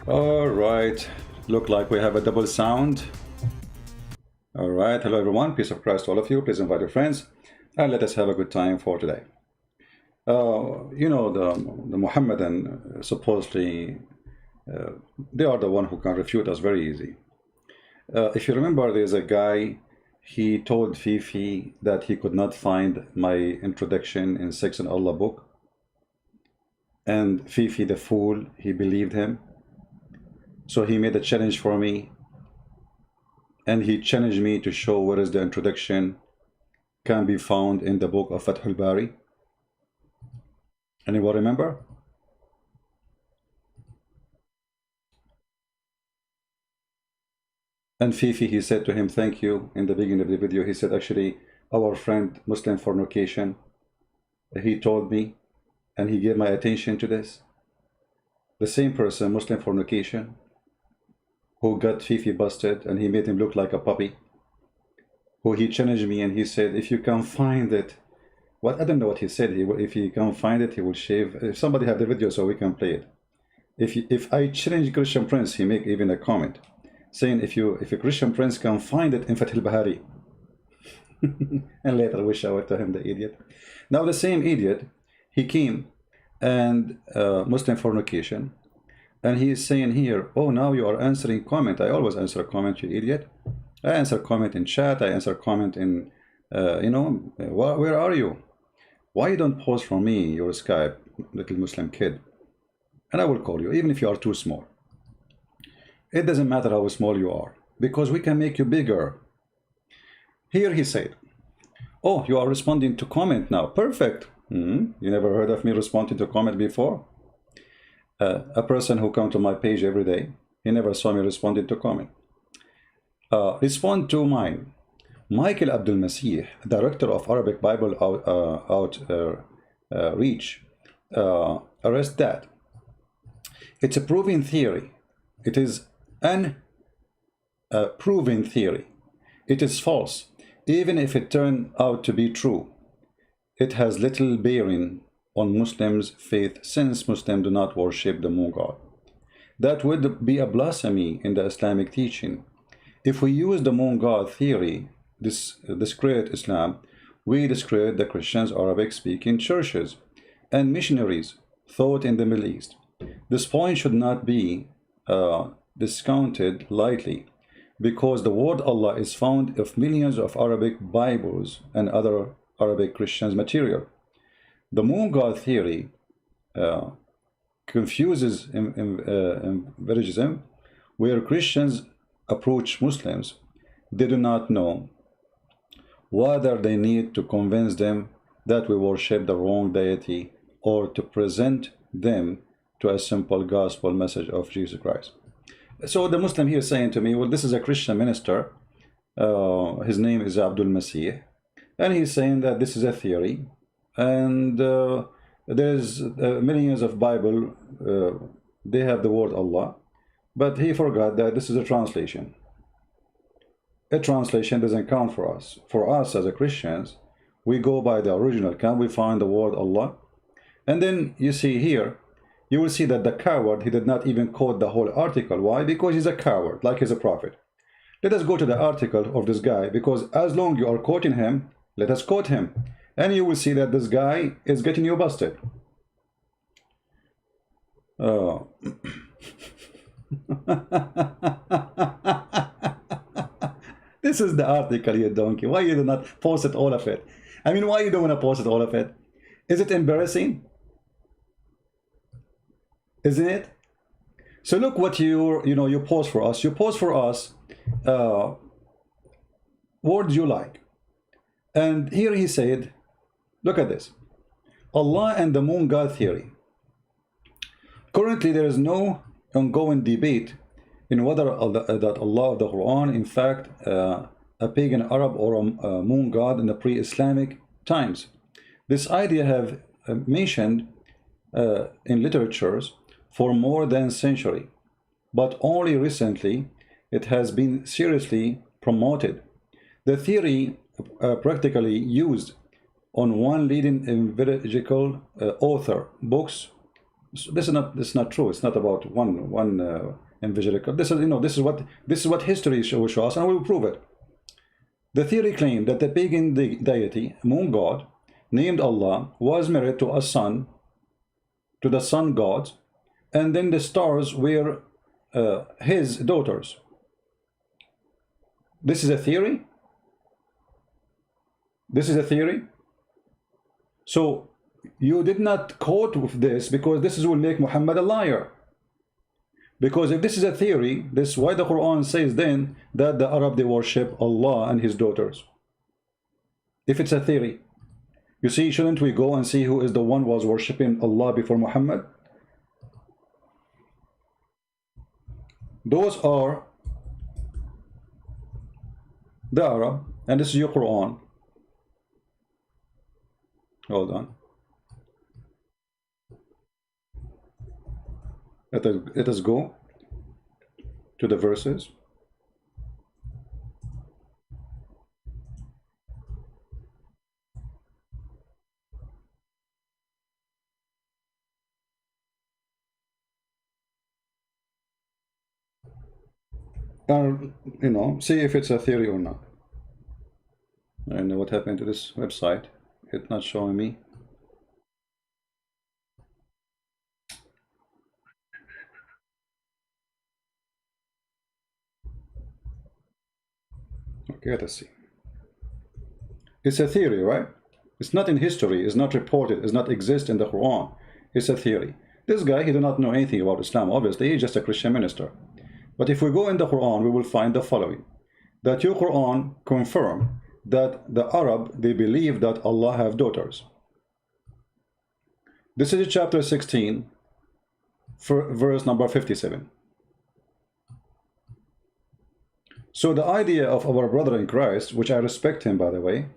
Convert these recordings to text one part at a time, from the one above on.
All right, look like we have a double sound. All right, hello everyone, peace of Christ to all of you. Please invite your friends and let us have a good time for today. The Muhammadan supposedly they are the one who can refute us very easy. If you remember, there's a guy, he told Fifi that he could not find my introduction in Sex and Allah book, and Fifi the fool, he believed him. So he made a challenge for me, and he challenged me to show where is the introduction can be found in the book of Fath al-Bari. Anyone remember? And Fifi, he said to him, thank you. In the beginning of the video, he said, actually, our friend Muslim fornication, he told me, and he gave my attention to this. The same person, Muslim fornication, who got Fifi busted, and he made him look like a puppy, who he challenged me, and he said, if you can find it, what, I don't know what he said, if he can find it, he will shave. If somebody have the video so we can play it. If I challenge Christian Prince, he make even a comment, saying if a Christian Prince can find it in Fath al-Bari. And later we show it to him, the idiot. Now the same idiot, he came and Muslim fornication, and he is saying here, oh, now you are answering comment. I always answer a comment, you idiot. I answer comment in chat, I answer comment in where are you? Why you don't post for me your Skype, little Muslim kid? And I will call you, even if you are too small. It doesn't matter how small you are, because we can make you bigger. Here he said, oh, you are responding to comment now. Perfect. You never heard of me responding to comment before? A person who come to my page every day, he never saw me responding to comment. Respond to mine. Michael Abdul Masih, director of Arabic Bible Outreach, arrest that. It's a proven theory. It is an proven theory. It is false. Even if it turned out to be true, it has little bearing on Muslims' faith, since Muslims do not worship the moon god. That would be a blasphemy in the Islamic teaching. If we use the moon god theory, discredit Islam, we discredit the Christians, Arabic-speaking churches, and missionaries thought in the Middle East. This point should not be discounted lightly, because the word Allah is found of millions of Arabic Bibles and other Arabic Christians material. The moon god theory confuses empiricism, where Christians approach Muslims. They do not know whether they need to convince them that we worship the wrong deity, or to present them to a simple gospel message of Jesus Christ. So the Muslim here is saying to me, well, this is a Christian minister, his name is Abdul Masih, and he's saying that this is a theory, and there's millions of Bible, they have the word Allah, but he forgot that this is a translation. A translation doesn't count for us. For us as a Christians, we go by the original. Can we find the word Allah? And then you see here, you will see that the coward, he did not even quote the whole article. Why? Because he's a coward, like he's a prophet. Let us go to the article of this guy, because as long you are quoting him, let us quote him. And you will see that this guy is getting you busted. This is the article, you donkey. Why you do not post it, all of it? I mean, why you don't want to post it, all of it? Is it embarrassing? Isn't it? So look what you post for us. You post for us words you like. And here he said, look at this. Allah and the moon god theory. Currently, there is no ongoing debate in whether that Allah of the Quran, in fact, a pagan Arab or a moon god in the pre-Islamic times. This idea have mentioned in literatures for more than a century, but only recently it has been seriously promoted. The theory practically used on one leading evangelical author books So this is not true. It's not about one evangelical. This is, you know, this is what history will show us, and we will prove it. The theory claimed that the pagan deity, moon god, named Allah, was married to a son, to the sun god, and then the stars were his daughters. This is a theory. This is a theory. So you did not quote with this because this will make Muhammad a liar. Because if this is a theory, this is why the Quran says then that the Arab, they worship Allah and his daughters. If it's a theory, you see, shouldn't we go and see who is the one who was worshipping Allah before Muhammad? Those are the Arab, and this is your Quran. Hold on. Let us go to the verses. And, you know, see if it's a theory or not. I don't know what happened to this website. It's not showing me. Okay, let us see. It's a theory, right? It's not in history, it's not reported, it's not exist in the Quran. It's a theory. This guy, he did not know anything about Islam, obviously, he's just a Christian minister. But if we go in the Quran, we will find the following. That your Quran confirm that the Arab, they believe that Allah have daughters. This is chapter 16, verse number 57. So the idea of our brother in Christ, which I respect him, by the way,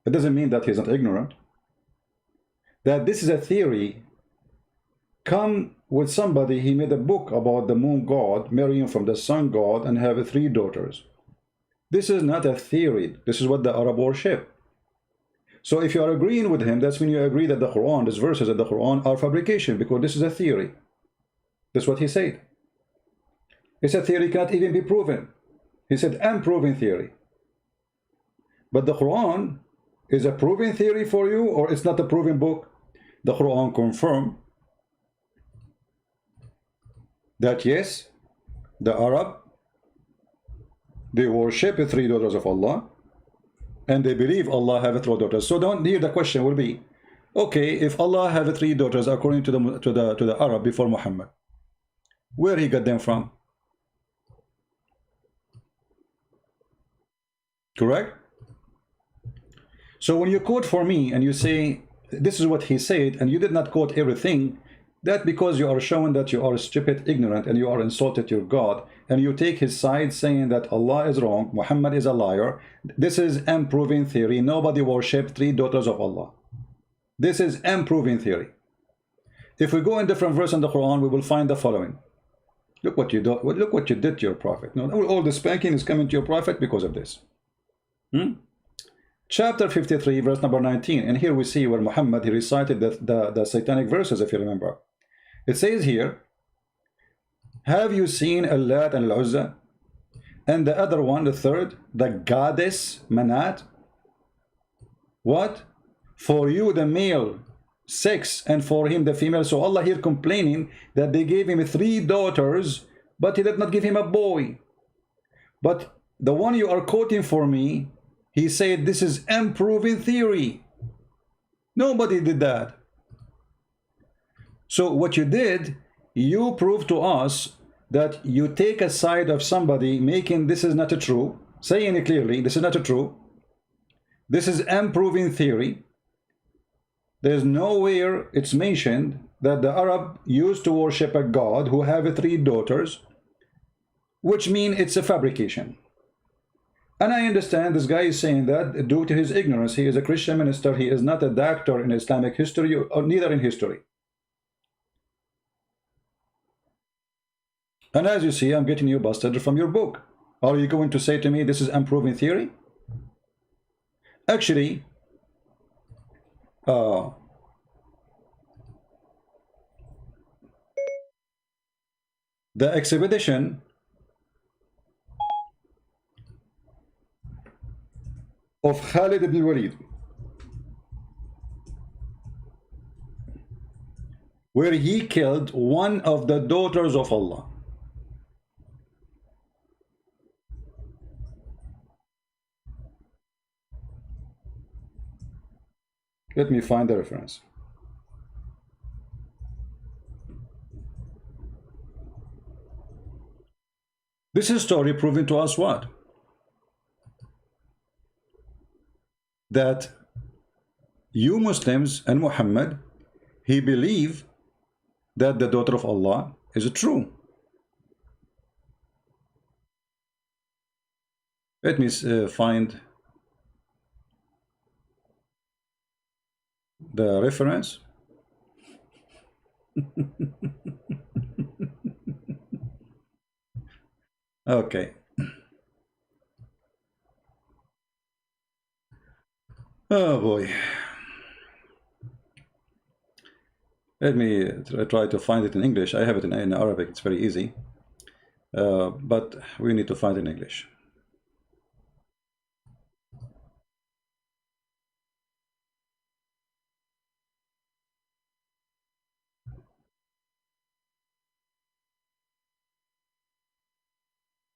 it doesn't mean that he's not ignorant. That this is a theory come with somebody, he made a book about the moon god marrying from the sun god and have 3 daughters. This is not a theory. This is what the Arab worship. So if you are agreeing with him, that's when you agree that the Quran, these verses of the Quran are fabrication, because this is a theory. That's what he said. He said theory cannot even be proven. He said unproven theory. But the Quran is a proven theory for you, or it's not a proven book? The Quran confirmed that yes, the Arab, they worship the 3 daughters of Allah, and they believe Allah have 3 daughters. So don't hear the question will be, okay, if Allah have 3 daughters according to the Arab before Muhammad, where he got them from? Correct? So when you quote for me and you say this is what he said, and you did not quote everything, that because you are showing that you are stupid, ignorant, and you are insulted your God, and you take his side saying that Allah is wrong, Muhammad is a liar. This is unproven theory. Nobody worship 3 daughters of Allah. This is unproven theory. If we go in different verse in the Quran, we will find the following. Look what you do. Look what you did to your prophet. Now, all the spanking is coming to your prophet because of this. Chapter 53, verse number 19. And here we see where Muhammad, he recited the satanic verses, if you remember. It says here, have you seen Allat and Al-Uzza? And the other one, the third, the goddess Manat? What? For you the male 6, and for him the female. So Allah here complaining that they gave him 3 daughters, but he did not give him a boy. But the one you are quoting for me, he said this is unproven theory. Nobody did that. So what you did, you proved to us that you take a side of somebody making this is not true, saying it clearly, this is not true. This is unproven theory. There's nowhere it's mentioned that the Arab used to worship a god who have 3 daughters, which means it's a fabrication. And I understand this guy is saying that due to his ignorance. He is a Christian minister. He is not a doctor in Islamic history or neither in history. And as you see, I'm getting you busted from your book. Are you going to say to me this is unproven theory? Actually, The expedition of Khalid ibn Walid, where he killed one of the daughters of Allah. Let me find the reference. This is story proving to us what? That you Muslims and Muhammad, he believed that the daughter of Allah is true. Let me find the reference. Okay. Oh boy. Let me try to find it in English. I have it in Arabic. It's very easy. But we need to find it in English.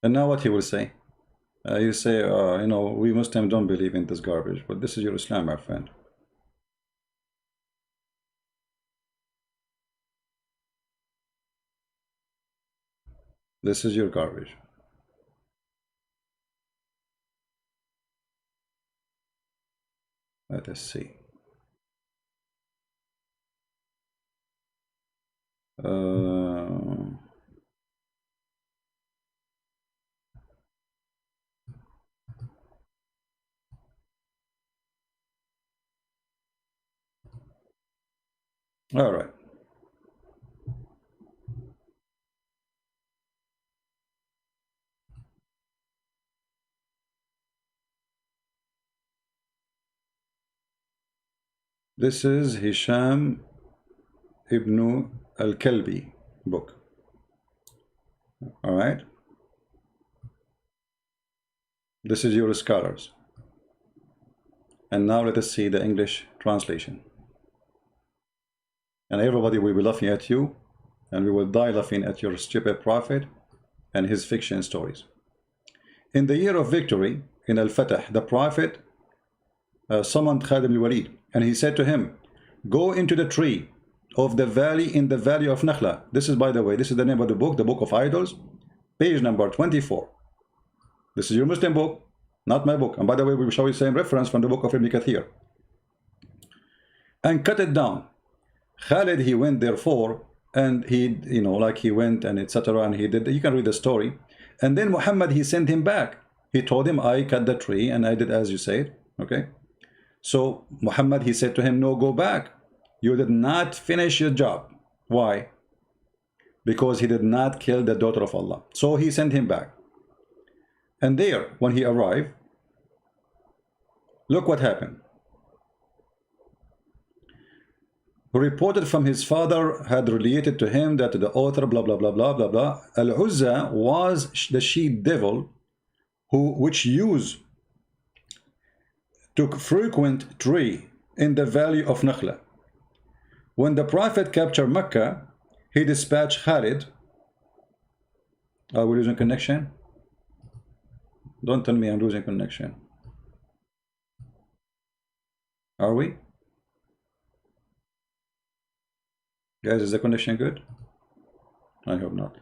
And now what he will say? You say, you know, we Muslims don't believe in this garbage, but this is your Islam, my friend. This is your garbage. Let us see. All right. This is Hisham ibn al-Kalbi book. All right. This is your scholars. And now let us see the English translation. And everybody will be laughing at you, and we will die laughing at your stupid prophet and his fiction stories. In the year of victory, in Al-Fatah, the prophet summoned Khalid ibn Walid, and he said to him, go into the tree of the valley in the valley of Nakhla. This is, by the way, this is the name of the Book of Idols, page number 24. This is your Muslim book, not my book. And by the way, we will show you the same reference from the book of Ibn Kathir. And cut it down. Khalid, he went therefore, and he, you know, like he went and etc. And he did, you can read the story. And then Muhammad, he sent him back. He told him, I cut the tree and I did as you said. Okay. So Muhammad, he said to him, no, go back. You did not finish your job. Why? Because he did not kill the daughter of Allah. So he sent him back. And there, when he arrived, look what happened. Who reported from his father had related to him that the author blah blah blah blah blah blah Al-Uzza was the she devil which took frequent tree in the valley of Nakhla. When the prophet captured Mecca, he dispatched Khalid. Are we losing connection? Don't tell me I'm losing connection. Are we? Guys, is the connection good? I hope not.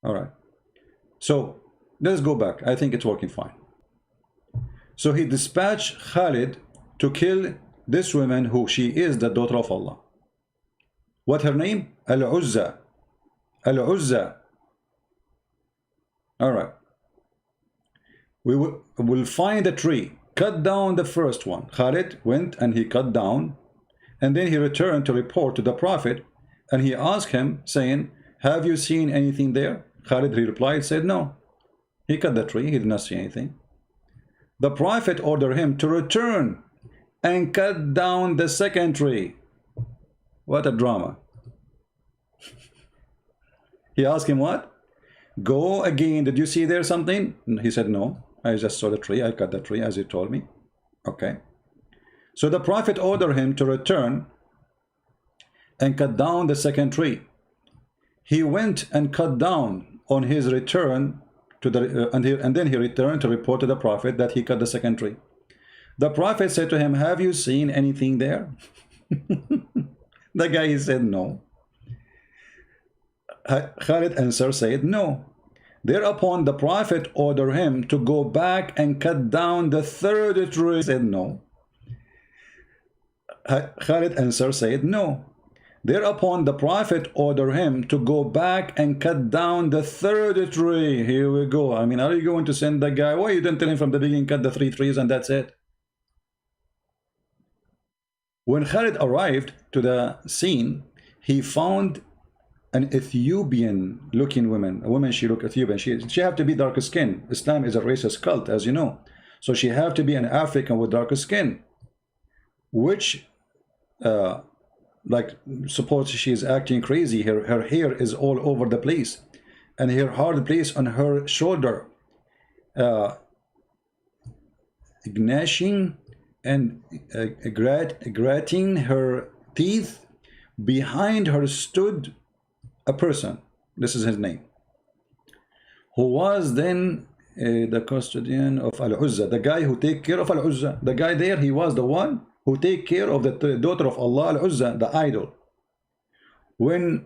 All right. So let's go back. I think it's working fine. So he dispatched Khalid to kill this woman who she is the daughter of Allah. What her name? Al-Uzza. Al-Uzza. All right. We will find a tree. Cut down the first one. Khalid went and he cut down. And then he returned to report to the prophet. And he asked him, saying, have you seen anything there? Khalid, he replied, said, no. He cut the tree. He did not see anything. The prophet ordered him to return and cut down the second tree. What a drama. He asked him what? Go again. Did you see there something? He said, no. I just saw the tree. I cut the tree as you told me. Okay. So the Prophet ordered him to return and cut down the second tree. He went and cut down on his return to the and then he returned to report to the Prophet that he cut the second tree. The Prophet said to him, have you seen anything there? The guy, he said, no. Khalid answered, said, no. Thereupon the Prophet ordered him to go back and cut down the third tree. He said, no. Khalid answered, said, no. Thereupon the Prophet ordered him to go back and cut down the third tree. Here we go. I mean, are you going to send the guy? Why you didn't tell him from the beginning, cut the 3 trees and that's it? When Khalid arrived to the scene, he found an Ethiopian looking woman. A woman, she looked Ethiopian. She have to be darker skin. Islam is a racist cult, as you know. So she have to be an African with darker skin. Which, like, suppose she is acting crazy. Her hair is all over the place. And her hard place on her shoulder. Gnashing and grating her teeth. Behind her stood a person, this is his name, who was then the custodian of Al-Uzza, the guy who take care of Al-Uzza. The guy there, he was the one who take care of the daughter of Allah, Al-Uzza, the idol. When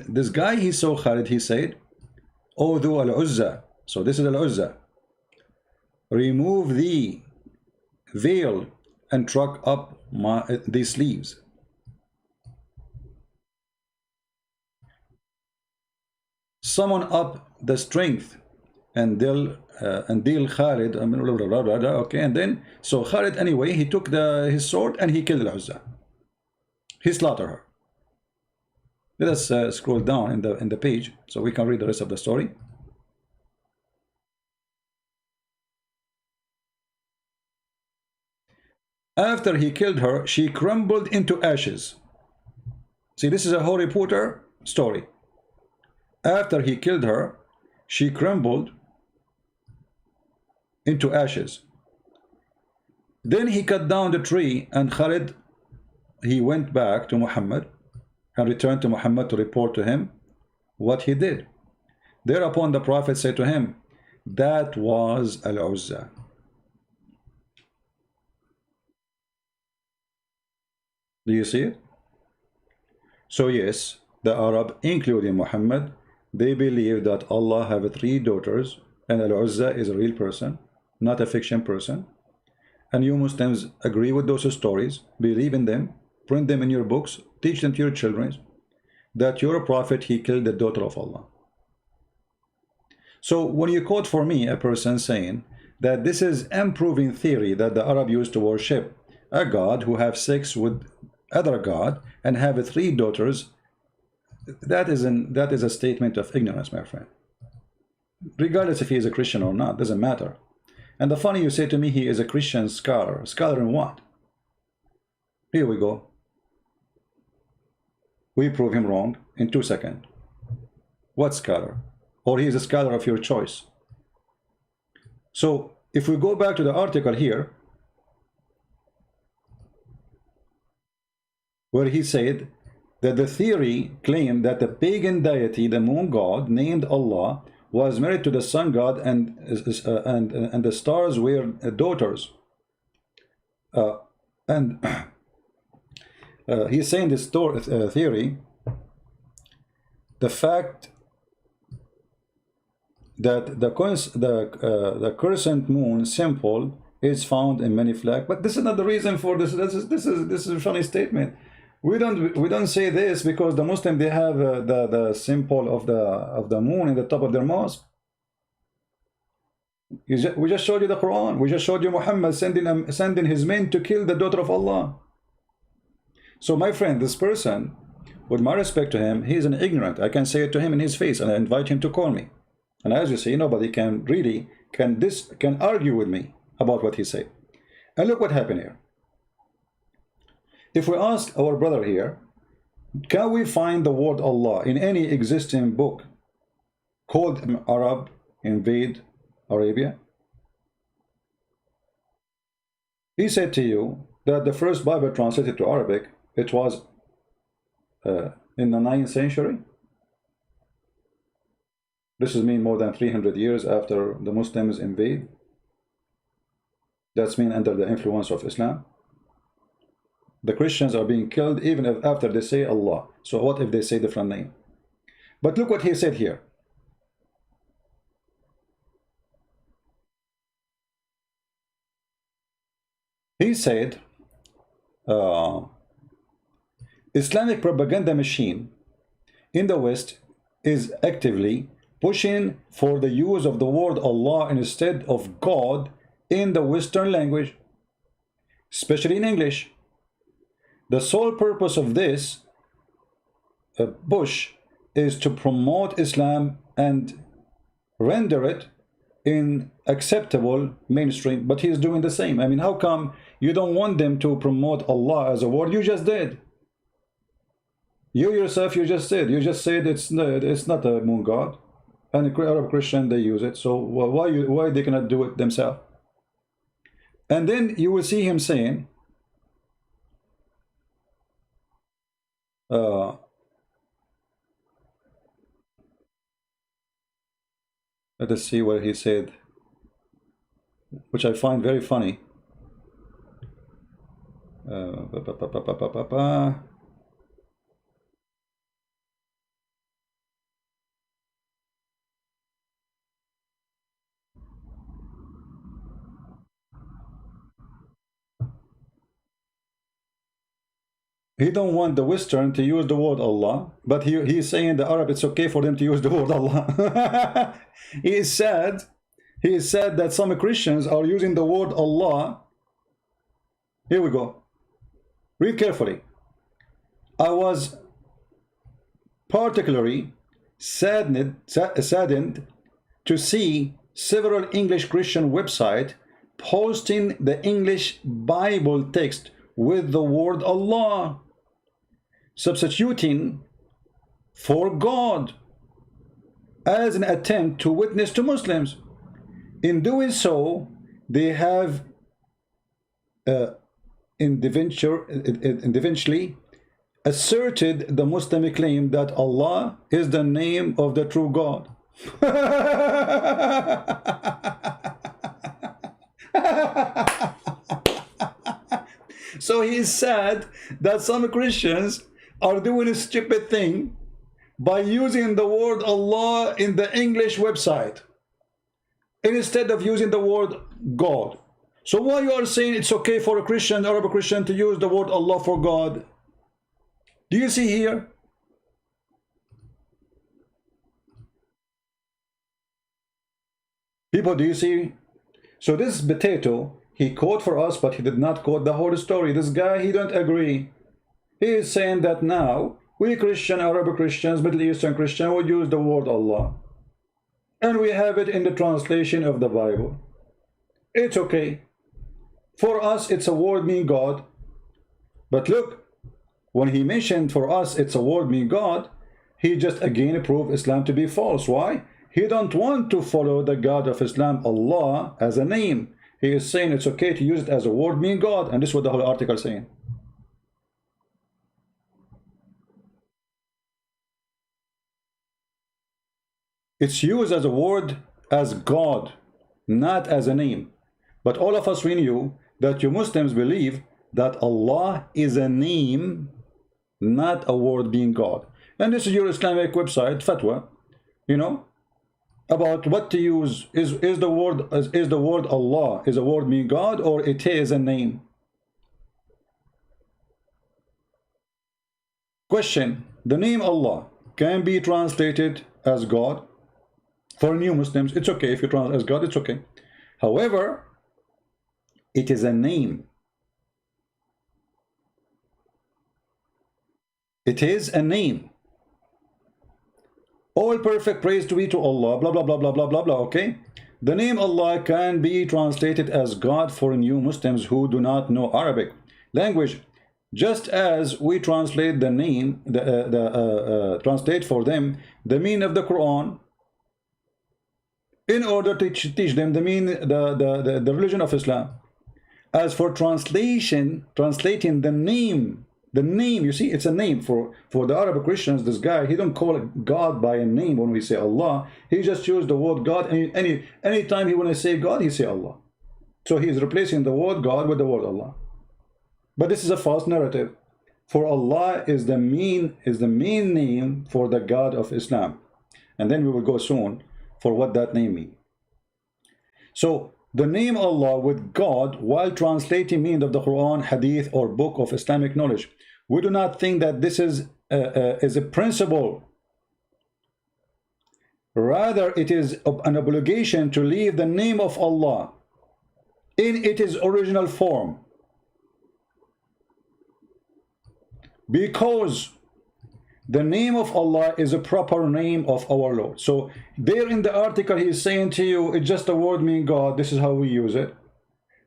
this guy, he saw Khalid, he said, O thou Al-Uzza, so this is Al-Uzza, remove the veil and truck up these sleeves. Summon up the strength and deal Khalid. Okay, and then so Khalid, anyway, he took his sword and he killed Al-Uzza. He slaughtered her. Let us scroll down in the page so we can read the rest of the story. After he killed her, she crumbled into ashes. See, this is a Harry Potter story. After he killed her, she crumbled into ashes. Then he cut down the tree, and Khalid, he went back to Muhammad and returned to Muhammad to report to him what he did. Thereupon the Prophet said to him, that was Al-Uzza. Do you see it? So yes, the Arab, including Muhammad, they believe that Allah have 3 daughters and Al-Uzza is a real person, not a fiction person. And you Muslims agree with those stories, believe in them, print them in your books, teach them to your children, that your prophet, he killed the daughter of Allah. So when you quote for me a person saying that this is improving theory that the Arab used to worship a god who have sex with other god and have 3 daughters, that is a statement of ignorance, my friend. Regardless if he is a Christian or not, doesn't matter. And the funny, you say to me he is a Christian scholar. Scholar in what? Here we go. We prove him wrong in 2 seconds. What scholar? Or he is a scholar of your choice. So if we go back to the article here, where he said that the theory claimed that the pagan deity, the moon god, named Allah, was married to the sun god, and the stars were daughters. He's saying this theory, the fact that the crescent moon symbol is found in many flags, but this is not the reason for this. This is a funny statement. We don't say this because the Muslim, they have the symbol of the moon in the top of their mosque. We just showed you the Quran. We just showed you Muhammad sending his men to kill the daughter of Allah. So my friend, this person, with my respect to him, he is an ignorant. I can say it to him in his face, and I invite him to call me. And as you see, nobody can really can argue with me about what he said. And look what happened here. If we ask our brother here, Can we find the word Allah in any existing book called Arab invade Arabia? He said to you that the first Bible translated to Arabic, it was in the 9th century. This is mean more than 300 years after the Muslims invade. That's mean under the influence of Islam. The Christians are being killed even if after they say Allah. So what if they say different name? But look what he said here. He said, Islamic propaganda machine in the West is actively pushing for the use of the word Allah instead of God in the Western language, especially in English. The sole purpose of this push is to promote Islam and render it in acceptable mainstream. But he is doing the same. I mean, how come you don't want them to promote Allah as a word? You just did. You yourself, you just said it's not a moon god, and Arab Christian they use it. So why they cannot do it themselves? And then you will see him saying, let us see what he said, which I find very funny. He don't want the Western to use the word Allah, but he's saying the Arab it's okay for them to use the word Allah. He said that some Christians are using the word Allah. Here we go. Read carefully. I was particularly saddened to see several English Christian websites posting the English Bible text with the word Allah, substituting for God as an attempt to witness to Muslims. In doing so, they have eventually asserted the Muslim claim that Allah is the name of the true God. So he is sad that some Christians are doing a stupid thing by using the word Allah in the English website instead of using the word God. So why you are saying it's okay for a Christian, Arab Christian, to use the word Allah for God? Do you see here? People, do you see? So this potato, he quote for us, but he did not quote the whole story. This guy, he don't agree. He is saying that now, we Christian, Arab Christians, Middle Eastern Christian would use the word Allah. And we have it in the translation of the Bible. It's okay. For us, it's a word mean God. But look, when he mentioned for us, it's a word mean God, he just again proved Islam to be false. Why? He don't want to follow the God of Islam, Allah, as a name. He is saying it's okay to use it as a word mean God. And this is what the whole article is saying. It's used as a word as God, not as a name. But all of us, we knew that you Muslims believe that Allah is a name, not a word being God. And this is your Islamic website, Fatwa, you know, about what to use. Is the word Allah is a word mean God, or it is a name? Question: the name Allah can be translated as God. For new Muslims, it's okay if you translate as God, it's okay. However, it is a name. It is a name. All perfect praise to be to Allah, blah, blah, blah, blah, blah, blah, blah, okay? The name Allah can be translated as God for new Muslims who do not know Arabic language. Just as we translate the name, translate for them the meaning of the Quran in order to teach them the the religion of Islam. As for translating the name, you see, it's a name for the Arab Christians. This guy, he don't call it God by a name when we say Allah. He just used the word God. Any time he want to say God, he say Allah. So he is replacing the word God with the word Allah. But this is a false narrative. For Allah is the main name for the God of Islam. And then we will go soon for what that name means. So the name Allah with God, while translating meaning of the Quran, Hadith, or book of Islamic knowledge, we do not think that this is a principle. Rather, it is an obligation to leave the name of Allah in its original form, because the name of Allah is a proper name of our Lord. So there in the article, he is saying to you, it's just a word meaning God. This is how we use it.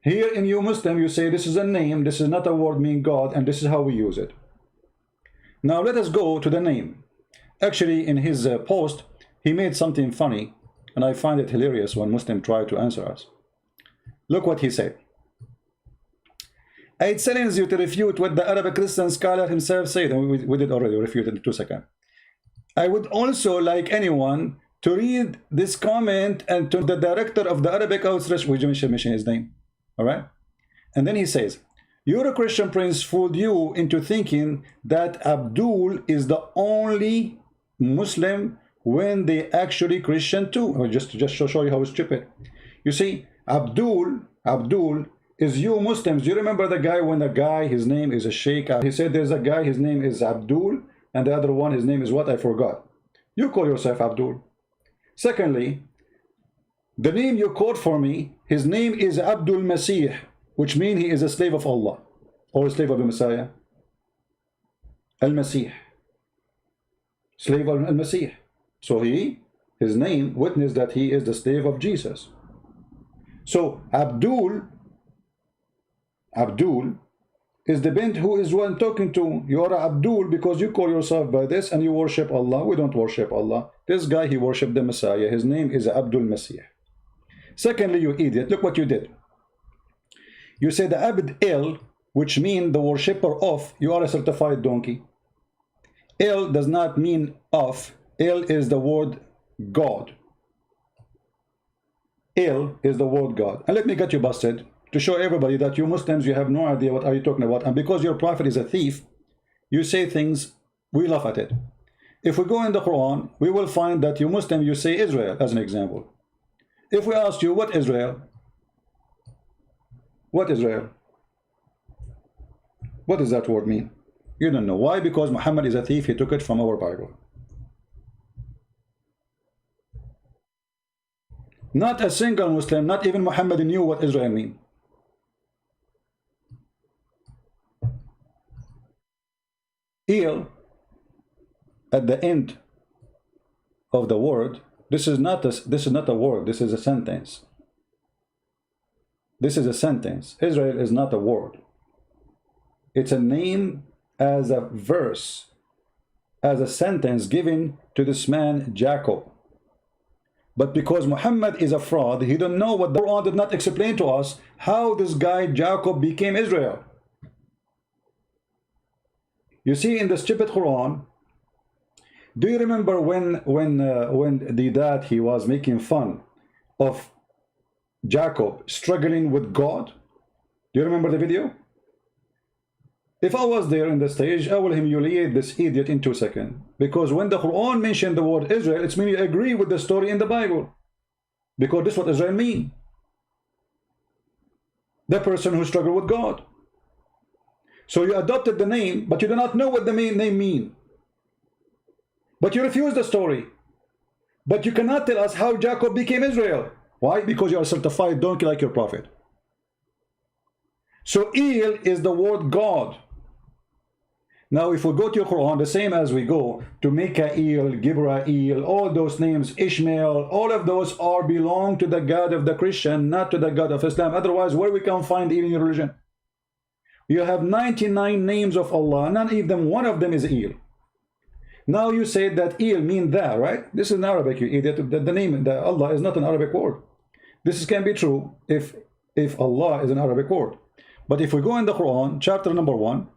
Here in you Muslim, you say this is a name. This is not a word meaning God, and this is how we use it. Now let us go to the name. Actually, in his post, he made something funny, and I find it hilarious when Muslims try to answer us. Look what he said. I challenge you to refute what the Arab Christian scholar himself said, and we did already refute it in 2 seconds. I would also like anyone to read this comment and to the director of the Arabic Outreach, we mention his name, all right? And then he says, your Christian prince fooled you into thinking that Abdul is the only Muslim when they actually Christian too. Or just to show you how stupid. You see, Abdul is you Muslims. Do you remember the guy when the guy, his name is a sheikh? He said there's a guy, his name is Abdul, and the other one, his name is what? I forgot. You call yourself Abdul. Secondly, the name you quote for me, his name is Abdul Masih, which means he is a slave of Allah, or a slave of the Messiah. Al-Masih. Slave of Al-Masih. So his name witnessed that he is the slave of Jesus. So Abdul is the bint who is one talking to. You are Abdul because you call yourself by this and you worship Allah. We don't worship Allah. This guy, he worshipped the Messiah. His name is Abdul Masih. Secondly, you idiot, look what you did. You said Abd El, which means the worshipper of. You are a certified donkey. El does not mean of. El is the word God. El is the word God. And let me get you busted to show everybody that you Muslims, you have no idea what are you talking about. And because your prophet is a thief, you say things, we laugh at it. If we go in the Quran, we will find that you Muslim, you say Israel as an example. If we ask you, what Israel? What Israel? What does that word mean? You don't know. Why? Because Muhammad is a thief. He took it from our Bible. Not a single Muslim, not even Muhammad, knew what Israel means. El, at the end of the word, this is not a word, this is a sentence. This is a sentence. Israel is not a word. It's a name as a verse, as a sentence given to this man Jacob. But because Muhammad is a fraud, he don't know what the Quran did not explain to us how this guy Jacob became Israel. You see, in the stupid Quran, do you remember when the dad, he was making fun of Jacob struggling with God? Do you remember the video? If I was there in the stage, I will humiliate this idiot in 2 seconds. Because when the Quran mentioned the word Israel, it's meaning you agree with the story in the Bible. Because this is what Israel means. The person who struggled with God. So you adopted the name, but you do not know what the name means. But you refuse the story. But you cannot tell us how Jacob became Israel. Why? Because you are a certified donkey like your prophet. So El is the word God. Now if we go to your Quran, the same as we go to Mikael, Gibrael, all those names, Ishmael, all of those are belong to the God of the Christian, not to the God of Islam. Otherwise, where we can find even your religion? You have 99 names of Allah, none of them, one of them is Il. Now you say that Il mean that, right? This is in Arabic, you idiot. The name, the Allah is not an Arabic word. This can be true if Allah is an Arabic word. But if we go in the Quran, chapter number 1,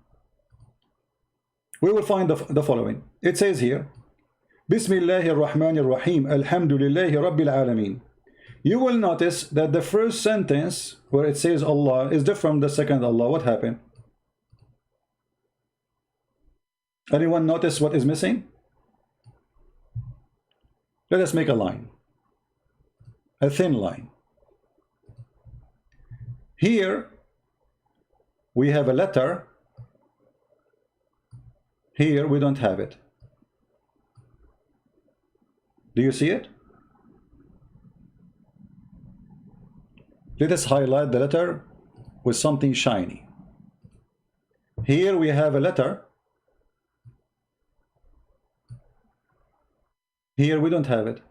we will find the following. It says here, Bismillahir Rahmanir Rahim, Alhamdulillahi Rabbil Alameen. You will notice that the first sentence where it says Allah is different from the second Allah. What happened? Anyone notice what is missing? Let us make a line. A thin line. Here we have a letter. Here we don't have it. Do you see it? Let us highlight the letter with something shiny. Here we have a letter. Here we don't have it.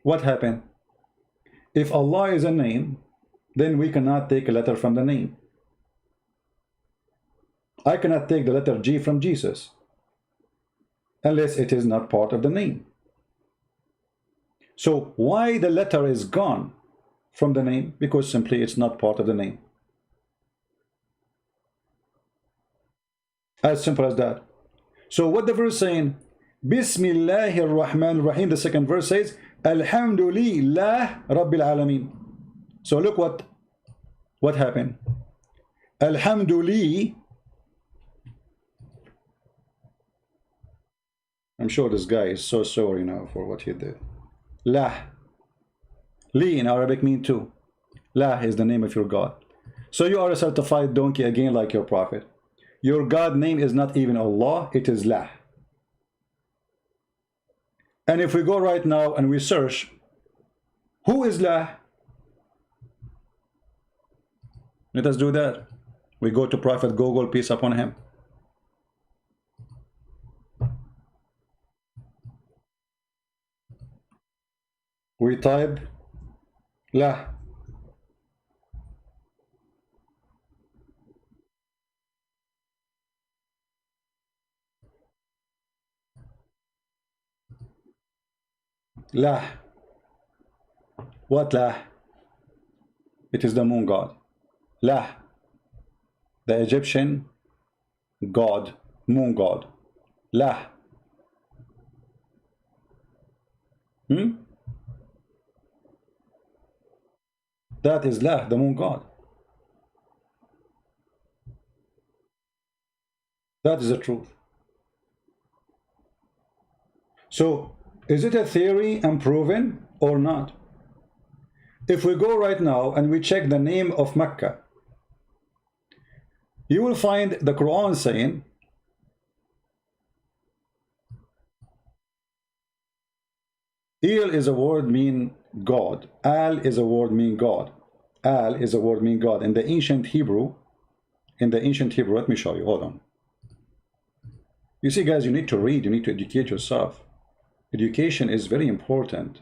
What happened? If Allah is a name, then we cannot take a letter from the name. I cannot take the letter G from Jesus unless it is not part of the name. So why the letter is gone from the name? Because simply it's not part of the name. As simple as that. So what the verse saying? Bismillahir Rahmanir Rahim. The second verse says Alhamdulillah Rabbil Alameen. So look what happened. Alhamdulillah. I'm sure this guy is so sorry now for what he did. Lah. Li in Arabic mean two. Lah is the name of your God. So you are a certified donkey again like your prophet. Your God name is not even Allah, it is Lah. And if we go right now and we search, who is Lah? Let us do that. We go to Prophet Google, peace upon him. We type Lah. Lah. What Lah? It is the moon god. Lah, the Egyptian god, moon god. Lah. That is Lah, the moon god. That is the truth. So, is it a theory and proven or not? If we go right now and we check the name of Mecca, you will find the Quran saying Il is a word mean God. Al is a word mean God. Al is a word mean God. In the ancient Hebrew, let me show you, hold on. You see guys, you need to read, you need to educate yourself. Education is very important,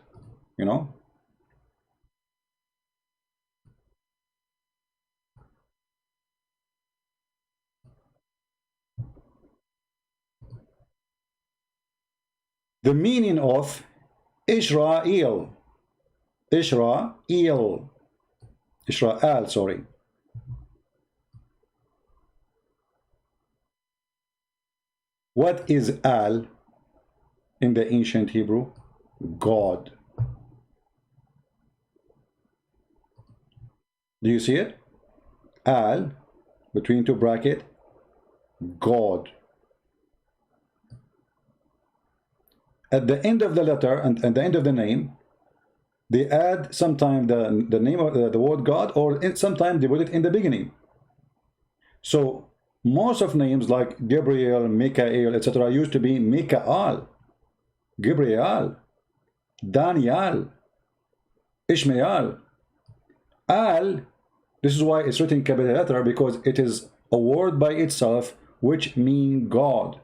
you know. The meaning of Israel, Israel, sorry. What is Al in the ancient Hebrew? God. Do you see it? Al, between two brackets, God. At the end of the letter and at the end of the name, they add sometimes the name of the word God, or sometimes they put it in the beginning. So most of names like Gabriel, Michael, etc. used to be Mikael, Gabriel, Daniel, Ishmael. Al, this is why it's written capital letter, because it is a word by itself which means God.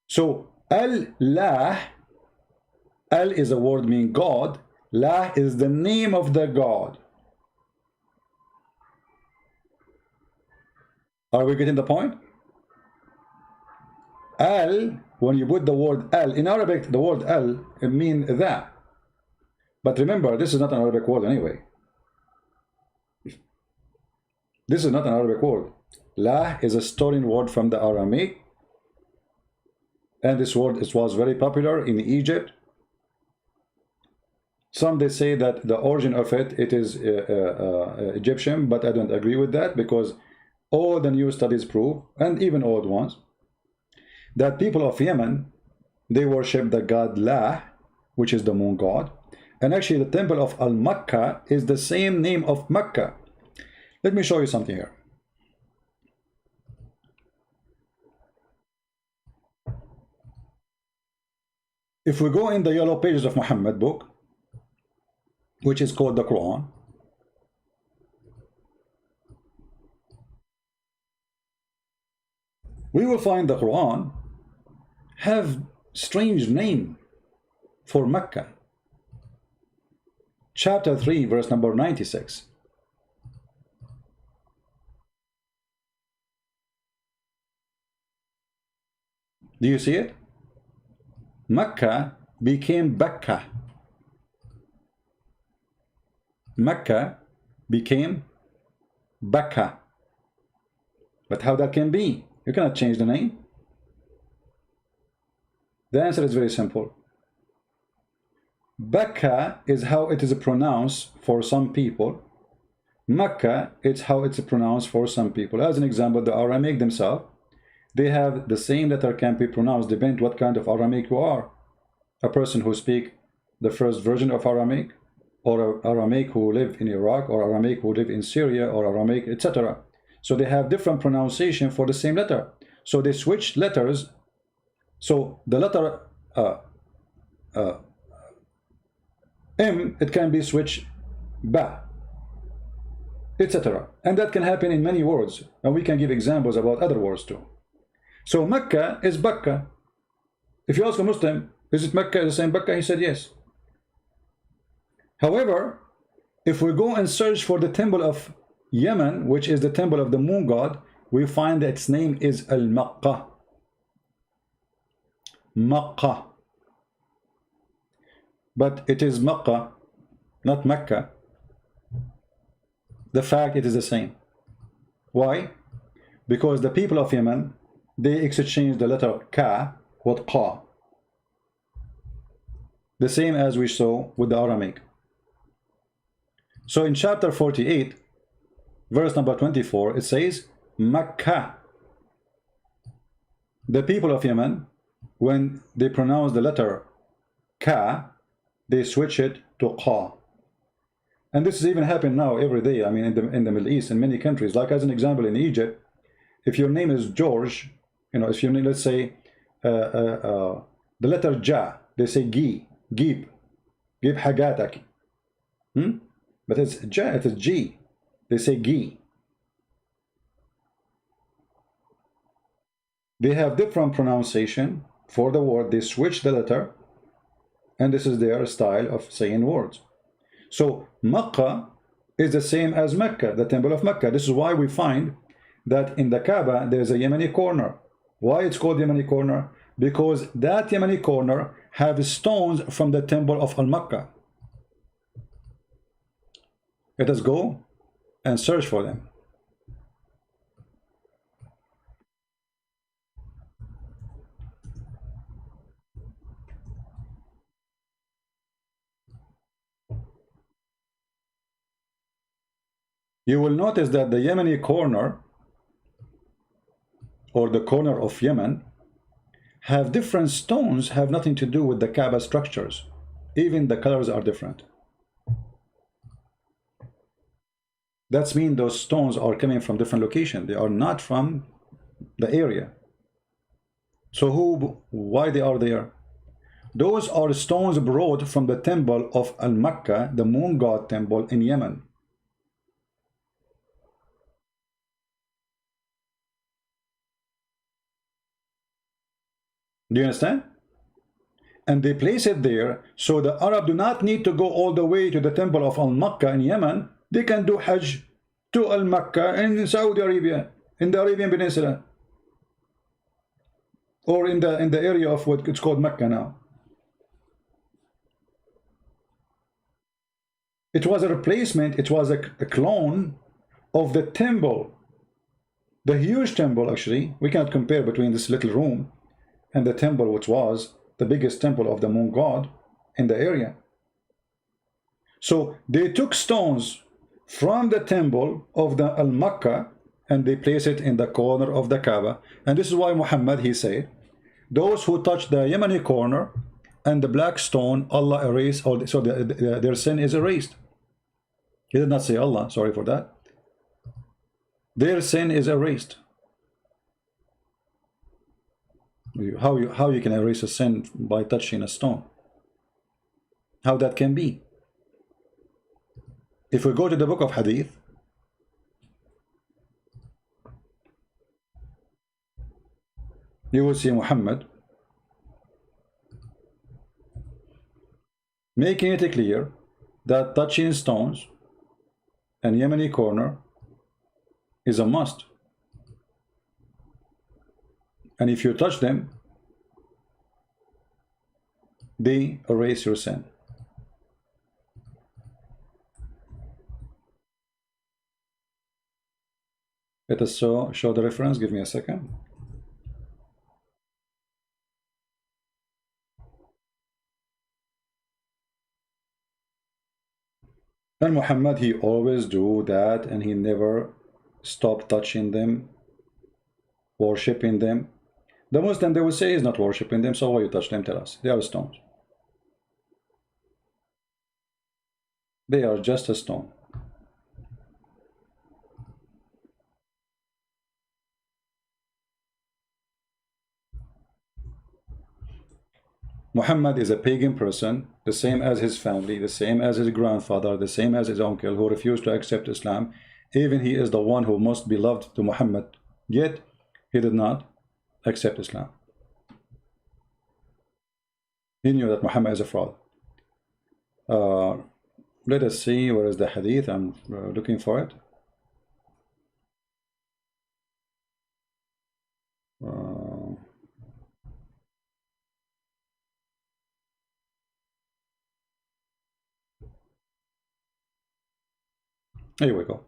So Allah, Al is a word meaning God, La is the name of the God. Are we getting the point? Al, when you put the word al, in Arabic, the word al, it means that. But remember, this is not an Arabic word anyway. This is not an Arabic word. La is a stolen word from the Aramaic. And this word was very popular in Egypt. Some they say that the origin of it is Egyptian, but I don't agree with that, because all the new studies prove, and even old ones, that people of Yemen, they worship the god La, which is the moon god. And actually the temple of Al-Makkah is the same name of Mecca. Let me show you something here. If we go in the yellow pages of Muhammad book, which is called the Quran, we will find the Quran have strange name for Mecca. Chapter 3, verse number 96. Do you see it? Mecca became Becca. Mecca became Becca. But how that can be? You cannot change the name. The answer is very simple. Becca is how it is pronounced for some people. Mecca is how it's pronounced for some people. As an example, the Aramaic themselves, they have the same letter can be pronounced depending what kind of Aramaic you are. A person who speak the first version of Aramaic, or Aramaic who live in Iraq, or Aramaic who live in Syria, or Aramaic, etc. So they have different pronunciation for the same letter. So they switch letters. So the letter M, it can be switched Ba, etc. And that can happen in many words. And we can give examples about other words too. So Mecca is Becca. If you ask a Muslim, is it Mecca the same Becca? He said yes. However, if we go and search for the temple of Yemen, which is the temple of the moon god, we find that its name is Al-Makkah. Makkah. But it is Makkah, not Mecca. The fact it is the same. Why? Because the people of Yemen, they exchange the letter Ka with Qa. The same as we saw with the Aramaic. So in chapter 48, verse number 24, it says, Makkah. The people of Yemen, when they pronounce the letter Ka, they switch it to Qa. And this is even happening now every day. I mean, in the Middle East, in many countries. Like as an example, in Egypt, if your name is George, you know, if your name, let's say, the letter Ja, they say Gi, Gib, Gib Hagatak. But it's Ja, it is G. They say Gi. They have different pronunciation for the word. They switch the letter, and this is their style of saying words. So Makkah is the same as Mecca, the temple of Mecca. This is why we find that in the Kaaba there's a Yemeni corner. Why it's called Yemeni corner? Because that Yemeni corner have stones from the temple of Al-Makkah. Let us go and search for them. You will notice that the Yemeni corner, or the corner of Yemen, have different stones, have nothing to do with the Kaaba structures. Even the colors are different. That means those stones are coming from different locations. They are not from the area. So why they are there? Those are stones brought from the temple of Al-Makkah, the moon god temple in Yemen. Do you understand? and they place it there, so the Arab do not need to go all the way to the temple of Al-Makkah in Yemen. They can do Hajj to Al-Makkah in Saudi Arabia, in the Arabian Peninsula, or in the area of what it's called Mecca now. It was a replacement, it was a clone of the temple, the huge temple. Actually, we cannot compare between this little room and the temple, which was the biggest temple of the moon god in the area. So they took stones from the temple of the Al-Makkah and they place it in the corner of the Kaaba. And this is why Muhammad, he said, those who touch the Yemeni corner and the black stone, Allah erase, or so their sin is erased. He did not say Allah, sorry for that. Their sin is erased. How you can erase a sin by touching a stone? How that can be? If we go to the book of Hadith, you will see Muhammad making it clear that touching stones and Yemeni corner is a must. And if you touch them, they erase your sin. Let us show the reference. Give me a second. And Muhammad, he always do that, and he never stop touching them, worshipping them. The Muslim, they will say he's not worshipping them, so why you touch them? Tell us. They are stones. They are just a stone. Muhammad is a pagan person, the same as his family, the same as his grandfather, the same as his uncle, who refused to accept Islam. Even he is the one who most beloved to Muhammad, yet he did not accept Islam. He knew that Muhammad is a fraud. Let us see, where is the hadith? I'm looking for it. Here we go.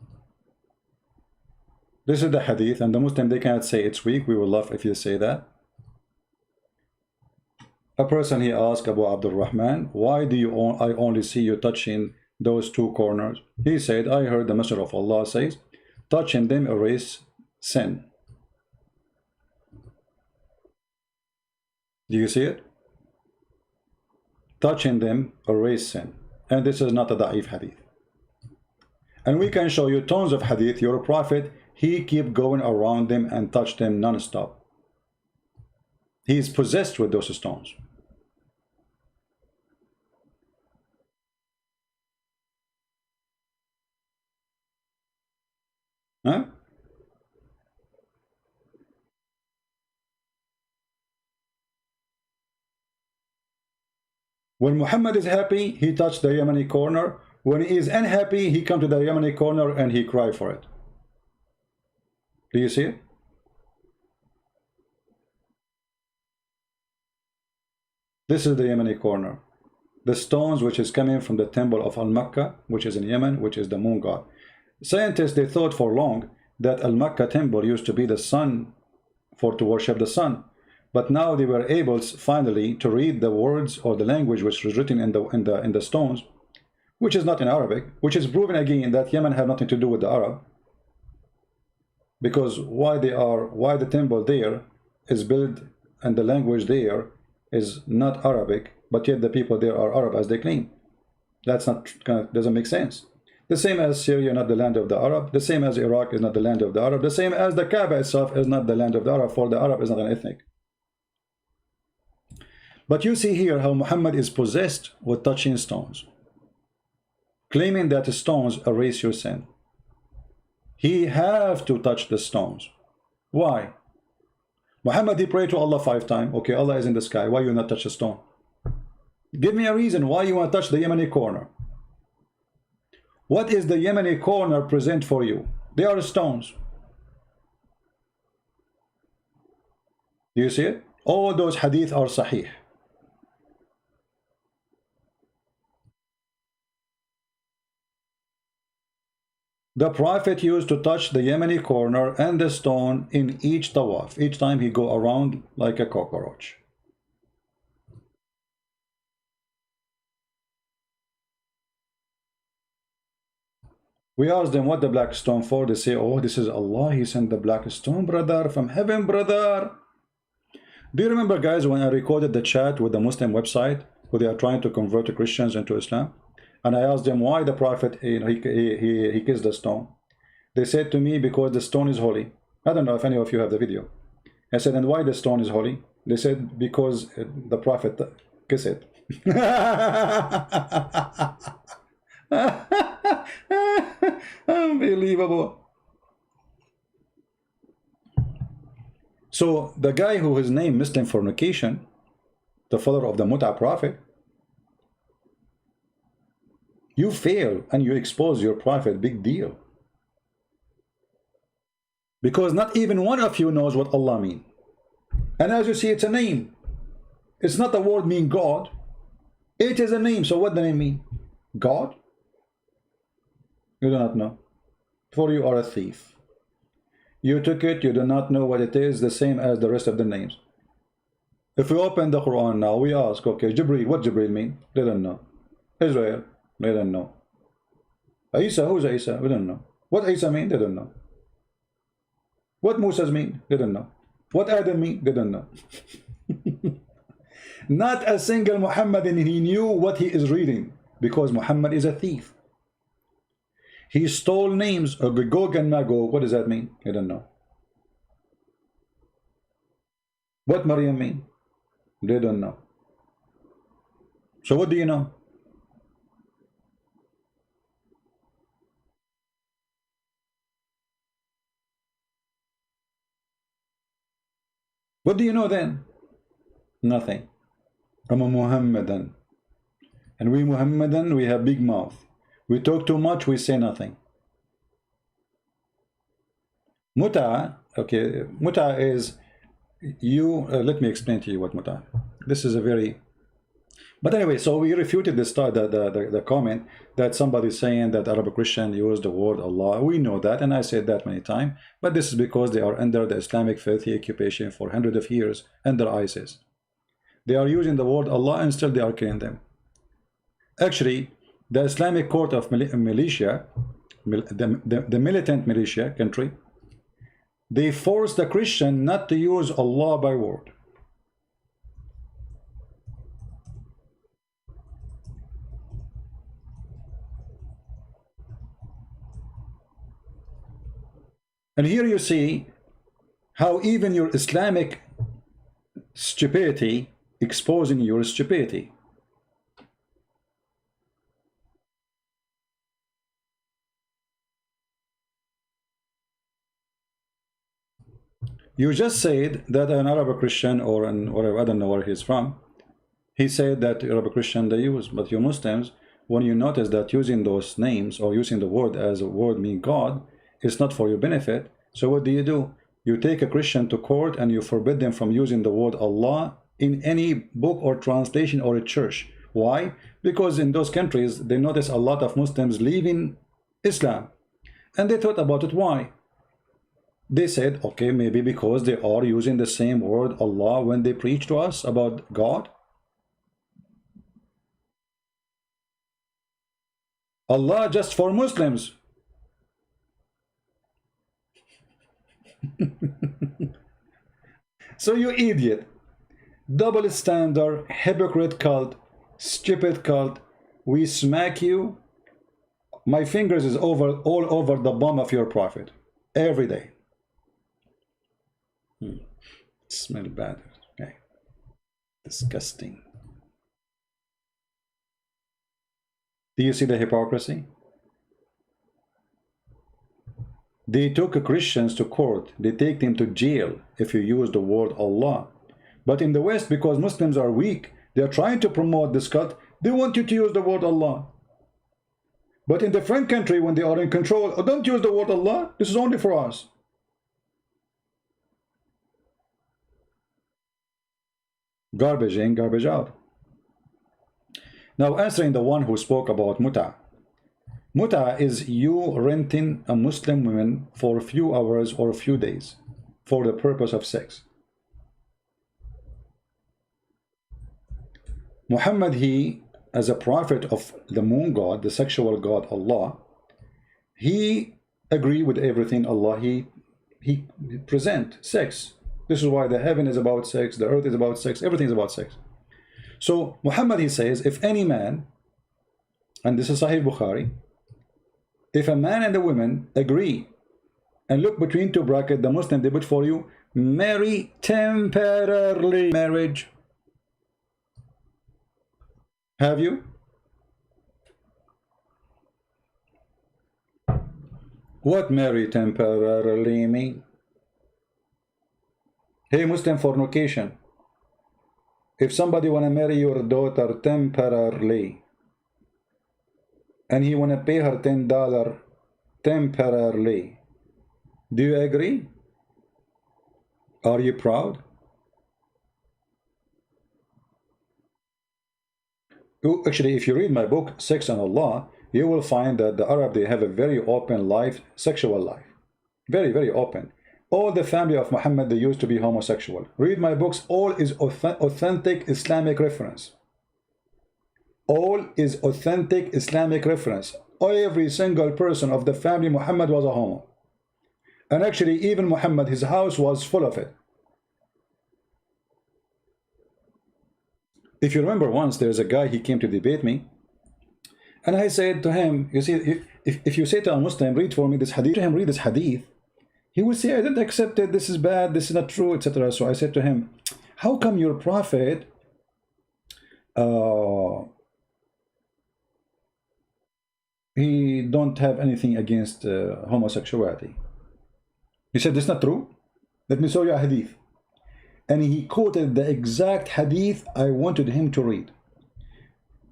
This is the hadith, and the Muslim, they cannot say it's weak. We will love if you say that. A person, he asked Abu Abdul Rahman, why do I only see you touching those two corners? He said, I heard the Messenger of Allah says, touching them erase sin. Do you see it? Touching them erase sin. And this is not a da'if hadith. And we can show you tons of hadith. Your prophet, he keep going around them and touch them non-stop. He is possessed with those stones. Huh? When Muhammad is happy, he touched the Yemeni corner. When he is unhappy, he come to the Yemeni corner and he cry for it. Do you see it? This is the Yemeni corner. The stones which is coming from the temple of Al-Makkah, which is in Yemen, which is the moon god. Scientists, they thought for long that Al-Makkah temple used to be the sun, to worship the sun. But now they were able finally to read the words or the language which was written in the stones, which is not in Arabic, which is proven again that Yemen have nothing to do with the Arab. Because why the temple there is built and the language there is not Arabic, but yet the people there are Arab as they claim. That's not, doesn't make sense. The same as Syria, not the land of the Arab. The same as Iraq is not the land of the Arab. The same as the Kaaba itself is not the land of the Arab, for the Arab is not an ethnic. But you see here how Muhammad is possessed with touching stones, claiming that the stones erase your sin. He have to touch the stones. Why? Muhammad, he prayed to Allah 5 times. Okay, Allah is in the sky. Why you not touch a stone? Give me a reason why you want to touch the Yemeni corner. What is the Yemeni corner present for you? They are stones. Do you see it? All those hadith are sahih. The Prophet used to touch the Yemeni corner and the stone in each tawaf. Each time he go around like a cockroach. We asked them what the black stone for. They say, oh, this is Allah. He sent the black stone, brother, from heaven, brother. Do you remember, guys, when I recorded the chat with the Muslim website, who they are trying to convert the Christians into Islam? And I asked them why the Prophet, he kissed the stone. They said to me, because the stone is holy. I don't know if any of you have the video. I said, and why the stone is holy? They said, because the Prophet kissed it. Unbelievable. So the guy who is named Muslim fornication, the father of the Muta prophet, you fail and you expose your prophet, big deal. Because not even one of you knows what Allah means. And as you see, it's a name. It's not the word mean God. It is a name. So what the name mean? God? You do not know. For you are a thief. You took it, you do not know what it is, the same as the rest of the names. If we open the Quran now, we ask, okay, Jibreel, what Jibreel mean? They don't know. Israel, they don't know. Isa, who's Isa? We don't know. What Isa mean? They don't know. What Moses mean? They don't know. What Adam mean? They don't know. Not a single Muhammadan, he knew what he is reading, because Muhammad is a thief. He stole names of Gog and Magog. What does that mean? I don't know. What Maryam mean? They don't know. So what do you know? What do you know then? Nothing. I'm a Muhammadan. And we Muhammadan, we have big mouth. We talk too much, we say nothing. Muta, okay, Muta is you, let me explain to you what Muta. This is a very, but anyway, so we refuted the comment that somebody saying that Arab Christian used the word Allah. We know that, and I said that many times, but this is because they are under the Islamic filthy occupation for hundreds of years under ISIS. They are using the word Allah and still they are killing them. Actually, the Islamic court of militia, the militant militia country, they force the Christian not to use Allah by word. And here you see how even your Islamic stupidity exposing your stupidity. You just said that an Arab Christian or an whatever, I don't know where he's from, he said that Arab Christian they use, but you Muslims, when you notice that using those names or using the word as a word mean God, it's not for your benefit. So what do? You take a Christian to court and you forbid them from using the word Allah in any book or translation or a church. Why? Because in those countries they notice a lot of Muslims leaving Islam, and they thought about it. Why? They said, okay, maybe because they are using the same word Allah when they preach to us about God. Allah just for Muslims. So you idiot, double standard, hypocrite cult, stupid cult, we smack you. My fingers is all over the bum of your prophet every day. Smell bad. Okay. Disgusting. Do you see the hypocrisy? They took Christians to court. They take them to jail if you use the word Allah. But in the West, because Muslims are weak, They are trying to promote this cult. They want you to use the word Allah. But in the friend country, when they are in control, oh, don't use the word Allah. This is only for us. Garbage in, garbage out. Now answering the one who spoke about muta. Muta is you renting a Muslim woman for a few hours or a few days for the purpose of sex. Muhammad, he, as a prophet of the moon god, the sexual god Allah, he agreed with everything Allah he present sex. This is why the heaven is about sex, the earth is about sex, everything is about sex. So Muhammad, he says, if any man, and this is Sahih Bukhari, if a man and a woman agree and look between two brackets, the Muslim they put for you, marry temporarily. Marriage. Have you? What marry temporarily mean? Hey, Muslim fornication. If somebody want to marry your daughter temporarily, and he want to pay her $10 temporarily, do you agree? Are you proud? Actually, if you read my book, Sex and Allah, you will find that the Arab, they have a very open life, sexual life. Very, very open. All the family of Muhammad, they used to be homosexual. Read my books, all is authentic Islamic reference. All is authentic Islamic reference. Every single person of the family Muhammad was a homo. And actually, even Muhammad, his house was full of it. If you remember once, there's a guy, he came to debate me. And I said to him, you see, if you say to a Muslim, read for me this hadith, to him, read this hadith, he will say, I don't accept it, this is bad, this is not true, etc. So I said to him, how come your prophet he don't have anything against homosexuality? He said, this is not true. Let me show you a hadith. And he quoted the exact hadith I wanted him to read.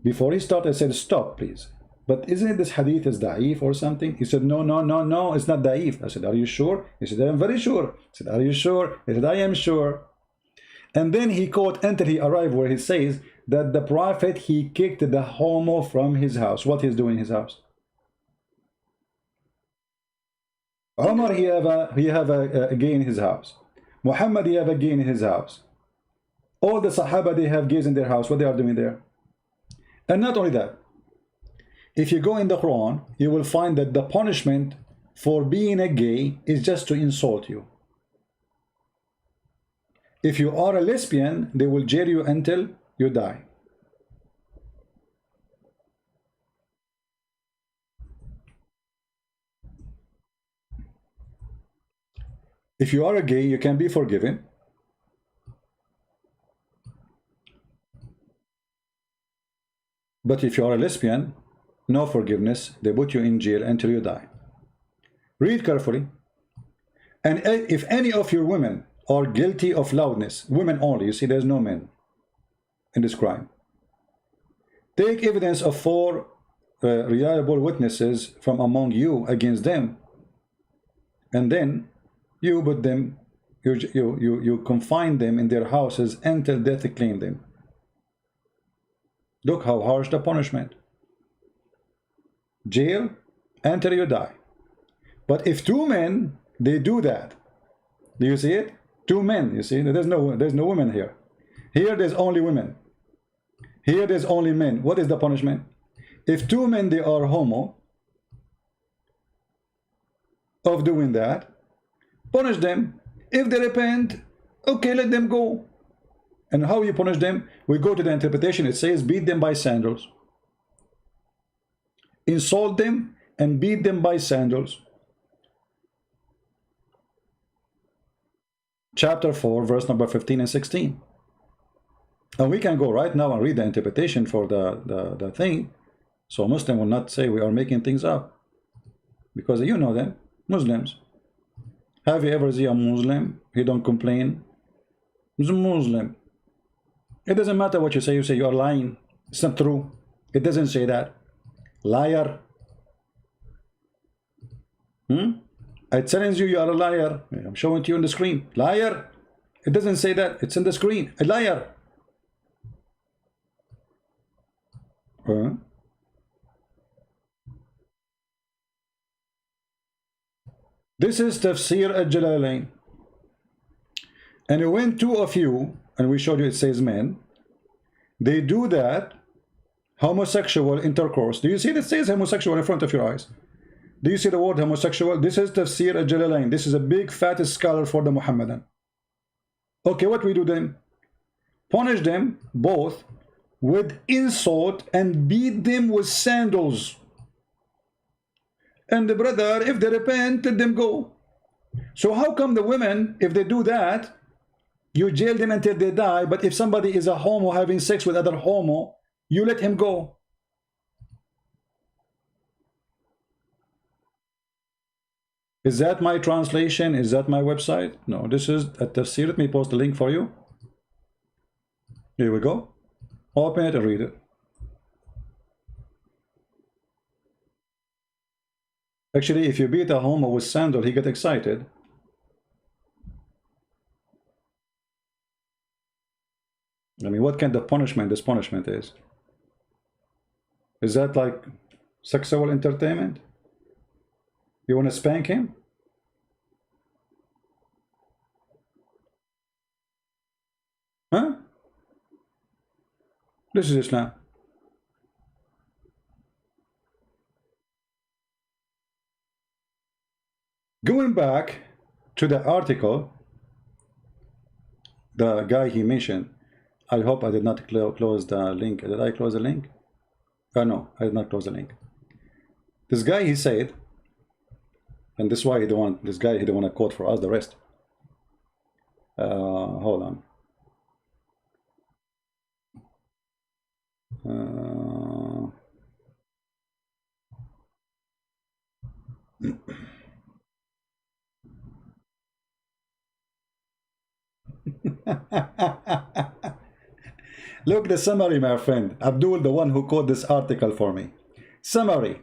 Before he started, I said, stop, please. But isn't this hadith is da'if or something? He said, no, no, no, no, it's not da'if. I said, are you sure? He said, I'm very sure. I said, are you sure? He said, I am sure. And then he quote until he arrived where he says that the prophet, he kicked the homo from his house. What he's doing in his house? Umar, he have a gay in his house. Muhammad, he have a gay in his house. All the Sahaba, they have gays in their house. What they are doing there? And not only that, if you go in the Quran, you will find that the punishment for being a gay is just to insult you. If you are a lesbian, they will jail you until you die. If you are a gay, you can be forgiven. But if you are a lesbian, no forgiveness. They put you in jail until you die. Read carefully. And if any of your women are guilty of loudness, women only, you see there's no men in this crime, take evidence of 4 reliable witnesses from among you against them, and then you put them, you confine them in their houses until death claim them. Look how harsh the punishment. Jail until you die. But if 2 men, they do that, do you see it? 2 men, you see, there's no women here. Here there's only women. Here there's only men. What is the punishment? If 2 men, they are homo of doing that, punish them. If they repent, okay, let them go. And how you punish them? We go to the interpretation. It says beat them by sandals. Insult them and beat them by sandals. Chapter 4, verse number 15 and 16. And we can go right now and read the interpretation for the thing. So a Muslim will not say we are making things up. Because you know them, Muslims. Have you ever seen a Muslim? He don't complain. He's a Muslim. It doesn't matter what you say you're lying. It's not true. It doesn't say that. Liar. I challenge you, you are a liar. I'm showing to you on the screen. Liar. It doesn't say that. It's on the screen. A liar. This is Tafsir al-Jalalain. And when two of you, and we showed you it says men, they do that, homosexual intercourse. Do you see that it says homosexual in front of your eyes? Do you see the word homosexual? This is Tafsir al-Jalalain. This is a big fat scholar for the Muhammadan. Okay, what we do then? Punish them both with insult and beat them with sandals. And the brother, if they repent, let them go. So how come the women, if they do that, you jail them until they die, but if somebody is a homo having sex with other homo, you let him go? Is that my translation? Is that my website? No, this is a tafsir. Let me post the link for you. Here we go. Open it and read it. Actually, if you beat a homo with sandal, he gets excited. I mean, what kind of punishment this punishment is? Is that like sexual entertainment? You want to spank him? Huh? This is Islam. Going back to the article, the guy he mentioned, I hope I did not close the link. Did I close the link? No, I did not close the link. This guy, he said, and this is why he don't want, this guy, he don't want to quote for us the rest. Hold on. Look, the summary, my friend. Abdul, the one who coded this article for me. Summary.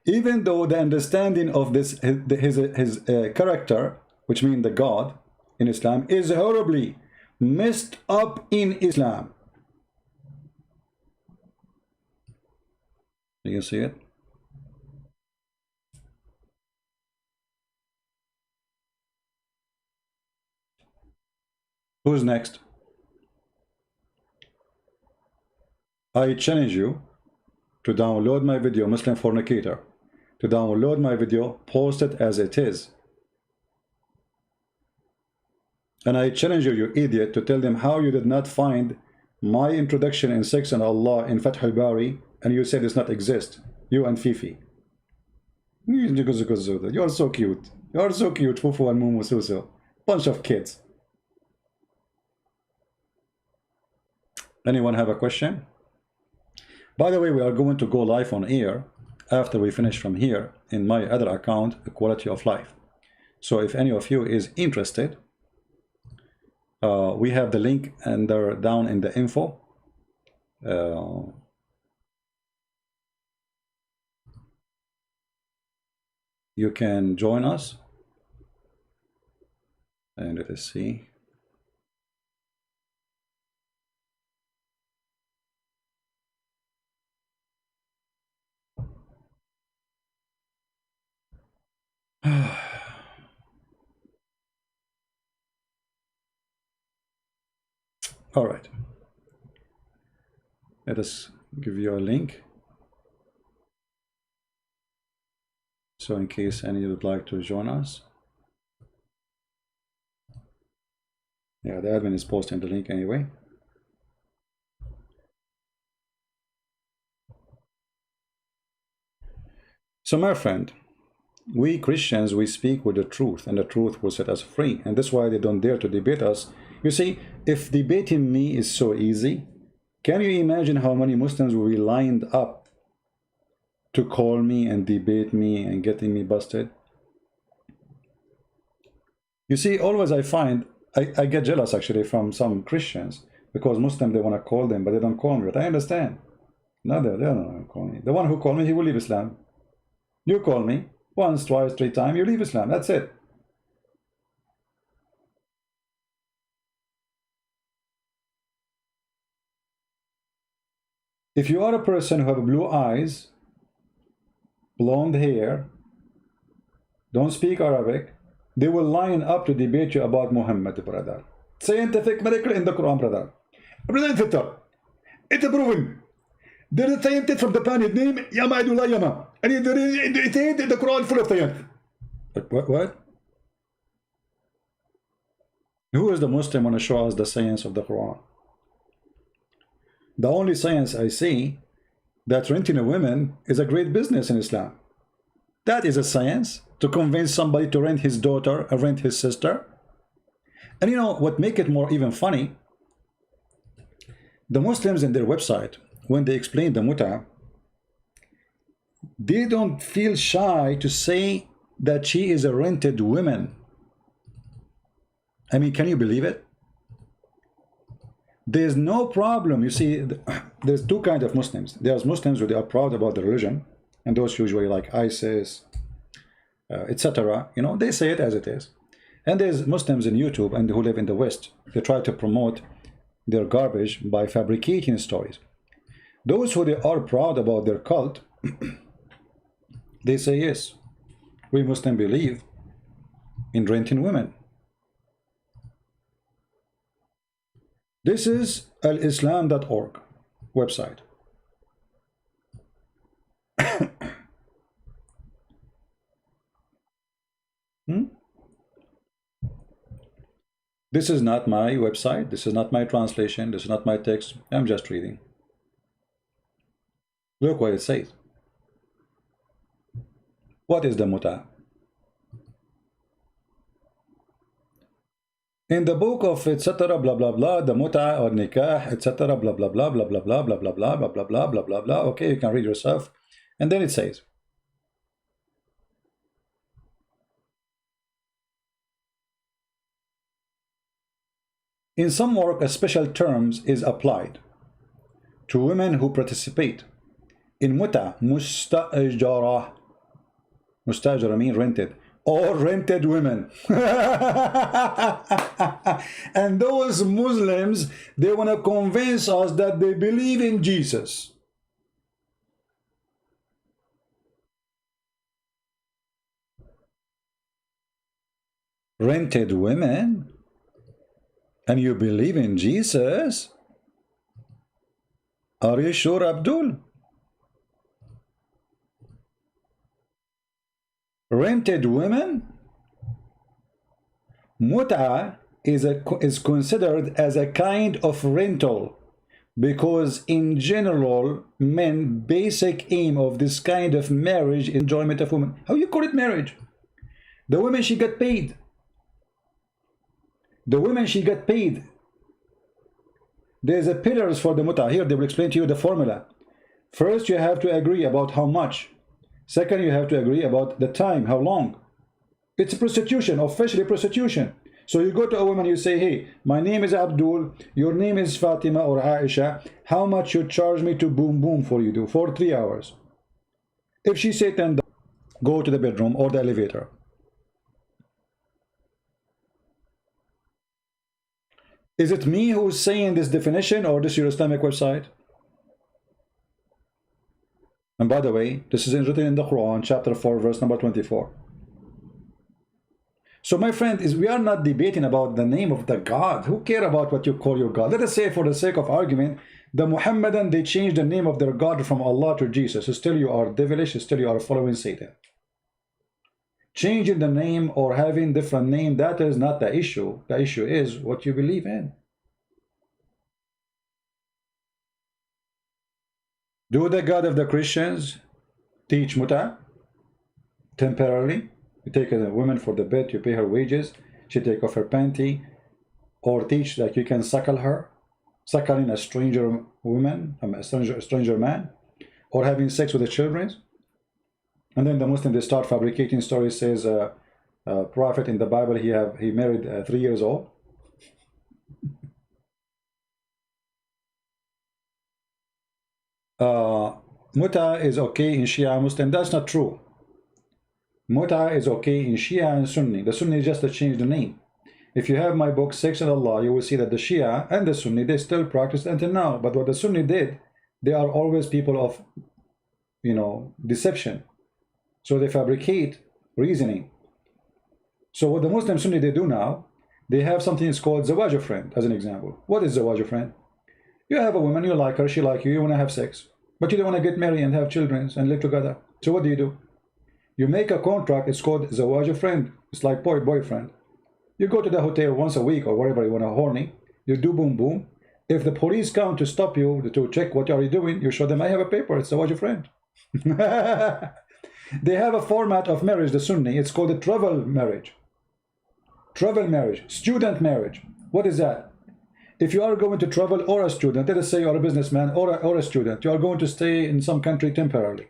Even though the understanding of this, his character, which means the God in Islam, is horribly messed up in Islam. Do you see it? Who's next? I challenge you to download my video, Muslim Fornicator. To download my video, post it as it is. And I challenge you, you idiot, to tell them how you did not find my introduction in sex and Allah in Fath al-Bari, and you said it's not exist. You and Fifi. You're so cute. You're so cute, Fufu and Mumu Suso. Bunch of kids. Anyone have a question? By the way, we are going to go live on air after we finish from here in my other account, The Quality of Life. So if any of you is interested, we have the link and they're down in the info. You can join us. And let us see. All right. Let us give you a link. So in case any would like to join us. Yeah, the admin is posting the link anyway. So my friend, we Christians, we speak with the truth, and the truth will set us free. And that's why they don't dare to debate us. You see, if debating me is so easy, can you imagine how many Muslims will be lined up to call me and debate me and getting me busted? You see, always I find I get jealous actually from some Christians because Muslim they want to call them, but they don't call me. But I understand. No, they don't call me. The one who called me, he will leave Islam. You call me once, twice, three times, you leave Islam. That's it. If you are a person who have blue eyes, blonde hair, don't speak Arabic, they will line up to debate you about Muhammad, brother. Scientific miracle in the Quran, brother. Brother Fitter, it's a proven. There is a scientist from the planet named Yamadullah Yama. And it ain't in the Quran full of science. What? Who is the Muslim want to show us the science of the Quran? The only science I see that renting a woman is a great business in Islam. That is a science, to convince somebody to rent his daughter or rent his sister. And you know what make it more even funny? The Muslims in their website, when they explain the muta, they don't feel shy to say that she is a rented woman. I mean, can you believe it? There's no problem. You see, there's two kinds of Muslims. There's Muslims who they are proud about their religion, and those usually like ISIS, etc. You know, they say it as it is. And there's Muslims in YouTube and who live in the West. They try to promote their garbage by fabricating stories. Those who they are proud about their cult, they say, yes, we Muslims believe in renting women. This is alislam.org website. This is not my website. This is not my translation. This is not my text. I'm just reading. Look what it says. What is the muta? In the book of etc. blah blah blah, the muta or nikah, etc. blah blah blah blah blah blah blah blah blah blah blah blah blah blah blah. Okay, you can read yourself. And then it says, in some work, a special terms is applied to women who participate in muta mustajara. Mustajara means rented, or rented women. And those Muslims, they want to convince us that they believe in Jesus. Rented women? And you believe in Jesus? Are you sure, Abdul? Rented women? Mut'a is considered as a kind of rental, because in general, men basic aim of this kind of marriage is enjoyment of women. How you call it marriage? The woman, she got paid. The women, she got paid. There's a pillars for the muta. Here they will explain to you the formula. First, you have to agree about how much. Second, you have to agree about the time, how long. It's prostitution, officially prostitution. So you go to a woman, you say, hey, my name is Abdul, your name is Fatima or Aisha. How much you charge me to boom boom for you for 3 hours? If she said $10, go to the bedroom or the elevator. Is it me who's saying this definition, or this is your Islamic website? And by the way, this is written in the Quran, chapter 4, verse number 24. So my friend, we are not debating about the name of the God. Who cares about what you call your God? Let us say, for the sake of argument, the Muhammadan, they changed the name of their God from Allah to Jesus. Still you are devilish, still you are following Satan. Changing the name or having different name, that is not the issue. The issue is what you believe in. Do the God of the Christians teach muta temporarily? You take a woman for the bed, you pay her wages, she take off her panty, or teach that you can suckle her, suckling a stranger woman, a stranger man, or having sex with the children. And then the Muslim, they start fabricating stories. Says prophet in the Bible, he married 3 years old. Muta is okay in Shia Muslim. That's not true. Muta is okay in Shia and Sunni. The Sunni just to change the name. If you have my book, Sex and Allah, you will see that the Shia and the Sunni, they still practice until now. But what the Sunni did, they are always people of, you know, deception. So they fabricate reasoning. So what the Muslim Sunni, they do now, they have something that's called Zawaj friend, as an example. What is Zawaj friend? You have a woman, you like her, she like you want to have sex. But you don't want to get married and have children and live together. So what do? You make a contract, it's called Zawaj friend. It's like boyfriend. You go to the hotel once a week or wherever you want to horny. You do boom boom. If the police come to stop you to check what are you doing, you show them I have a paper. It's Zawaj friend. They have a format of marriage, the Sunni. It's called a travel marriage. Travel marriage, student marriage. What is that? If you are going to travel or a student, let us say you're a businessman or a student, you are going to stay in some country temporarily.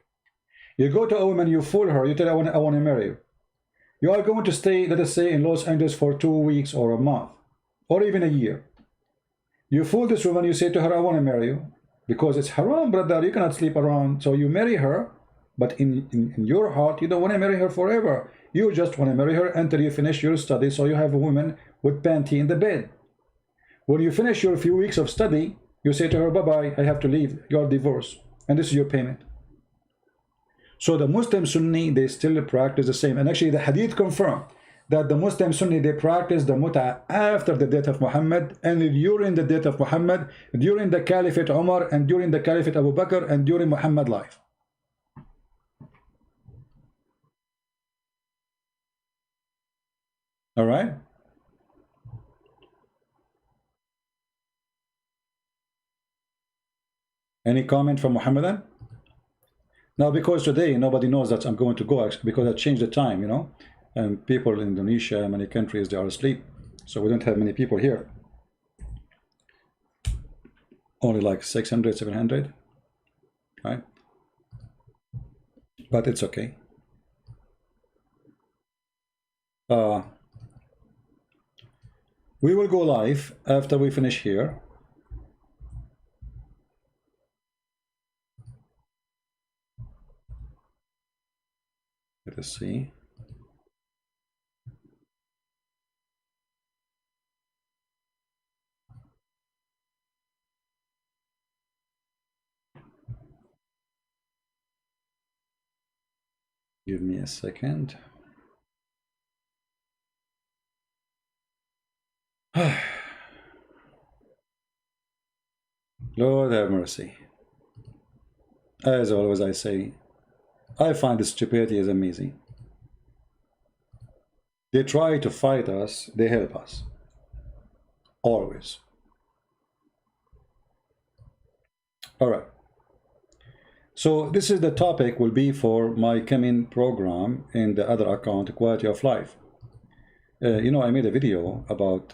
You go to a woman, you fool her, you tell her I want to marry you. You are going to stay, let us say, in Los Angeles for 2 weeks or a month, or even a year. You fool this woman, you say to her, I want to marry you, because it's haram, brother, you cannot sleep around. So you marry her, but in your heart, you don't want to marry her forever. You just want to marry her until you finish your study, so you have a woman with panty in the bed. When you finish your few weeks of study, you say to her, bye-bye, I have to leave, you're divorced, and this is your payment. So the Muslim Sunni, they still practice the same. And actually the hadith confirm that the Muslim Sunni, they practice the muta after the death of Muhammad, and during the death of Muhammad, during the Caliphate Umar, and during the Caliphate Abu Bakr, and during Muhammad's life. All right? Any comment from Muhammadan? Now, because today nobody knows that I'm going to go, actually, because I changed the time, you know, and people in Indonesia, many countries, they are asleep, so we don't have many people here. Only like 600, 700, right? But it's okay. We will go live after we finish here. Let us see. Give me a second. Lord have mercy. As always I say, I find the stupidity is amazing. They try to fight us, they help us. Always. All right. So this is the topic will be for my coming program in the other account, Quality of Life. You know, I made a video about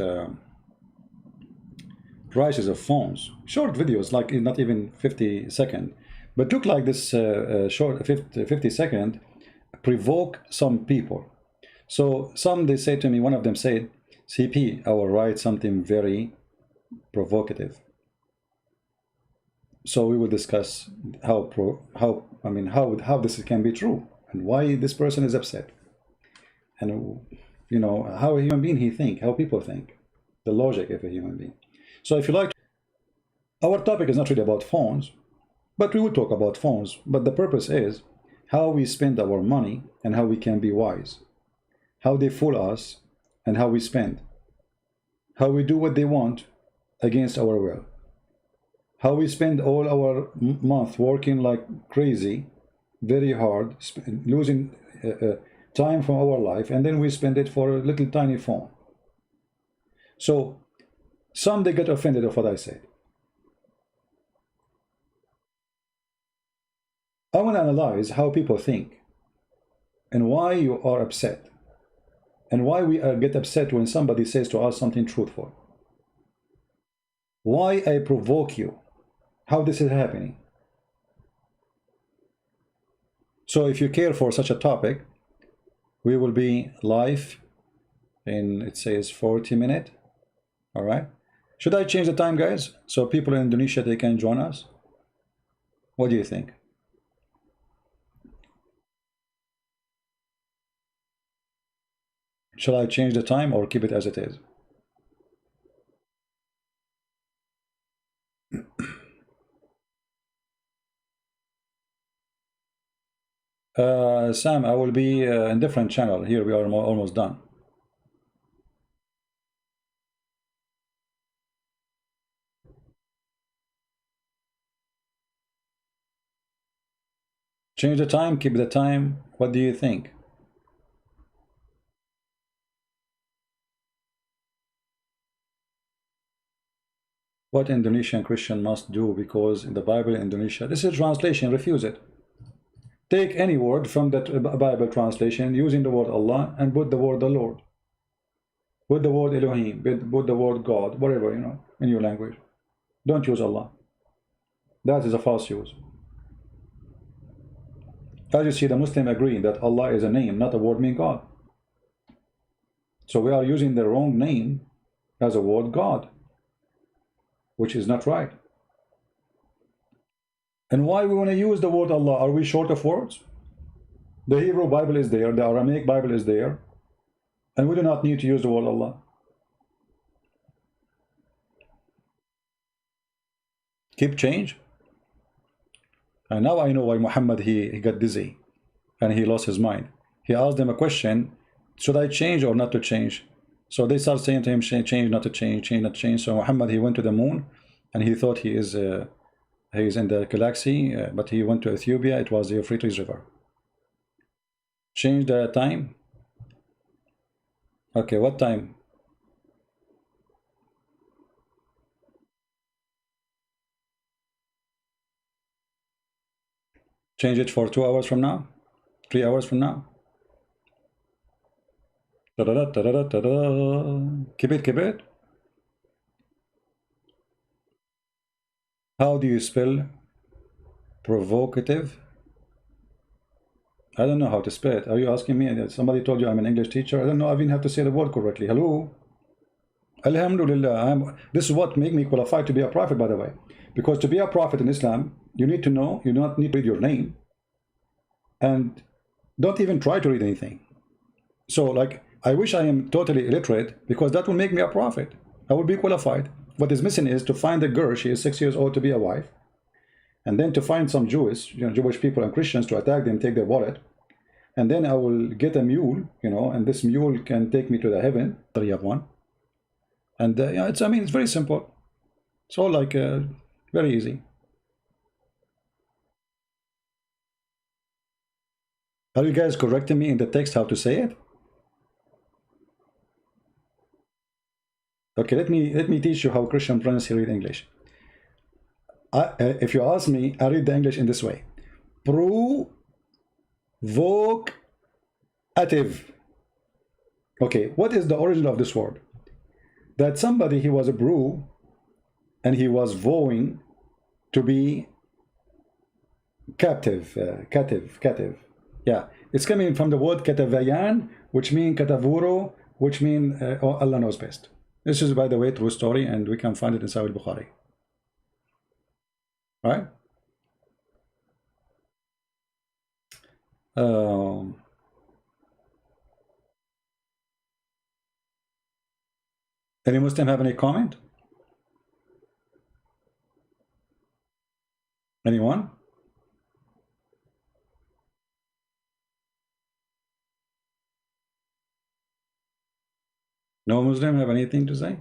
prices of phones. Short videos, like not even 50 seconds. But look like this short 50 second provoke some people. So some, they say to me, one of them said, CP, I will write something very provocative. So we will discuss how this can be true and why this person is upset, and you know how a human being he think, how people think, the logic of a human being. So if you like, our topic is not really about phones, but we will talk about phones. But the purpose is how we spend our money and how we can be wise, how they fool us and how we spend, how we do what they want against our will, how we spend all our month working like crazy, very hard, losing time from our life, and then we spend it for a little tiny phone. So some, they get offended of what I said. I want to analyze how people think and why you are upset and why we get upset when somebody says to us something truthful. Why I provoke you, how this is happening. So if you care for such a topic, we will be live in, it says 40 minutes. All right. Should I change the time, guys, so people in Indonesia, they can join us? What do you think? Shall I change the time or keep it as it is? Sam, I will be in different channel. Here we are almost done. Change the time, keep the time. What do you think? What Indonesian Christian must do, because in the Bible in Indonesia, this is translation, refuse it. Take any word from that Bible translation using the word Allah and put the word the Lord. Put the word Elohim, put the word God, whatever, you know, in your language. Don't use Allah. That is a false use. As you see, the Muslim agree that Allah is a name, not a word meaning God. So we are using the wrong name as a word God, which is not right. And why we want to use the word Allah? Are we short of words? The Hebrew Bible is there, the Aramaic Bible is there, and we do not need to use the word Allah. Keep change. And now I know why Muhammad, he got dizzy and he lost his mind. He asked them a question, should I change or not to change? So they start saying to him, change, not to change, change, not to change. So Muhammad, he went to the moon and he thought he is in the galaxy, but he went to Ethiopia. It was the Euphrates River. Change the time. Okay, what time? Change it for 2 hours from now, 3 hours from now. Da -da -da -da -da -da -da. Keep it, keep it. How do you spell provocative? I don't know how to spell it. Are you asking me? Somebody told you I'm an English teacher. I don't know. I even have to say the word correctly. Hello. Alhamdulillah. This is what make me qualified to be a prophet, by the way. Because to be a prophet in Islam, you need to know, you do not need to read your name. And don't even try to read anything. So, like, I wish I am totally illiterate, because that will make me a prophet. I will be qualified. What is missing is to find a girl, she is 6 years old, to be a wife. And then to find some Jewish people and Christians to attack them, take their wallet. And then I will get a mule, and this mule can take me to the heaven. You have one. And yeah, I mean, it's very simple. It's all like very easy. Are you guys correcting me in the text how to say it? Okay, let me teach you how Christian friends read English. If you ask me, I read the English in this way: provocative. Okay, what is the origin of this word? That somebody, he was a brew, and he was vowing to be captive. Yeah, it's coming from the word katavayan, which means katavuro, which means oh, Allah knows best. This is, by the way, true story, and we can find it in Sahih Bukhari. Right? Any Muslim have any comment? Anyone? No Muslim have anything to say?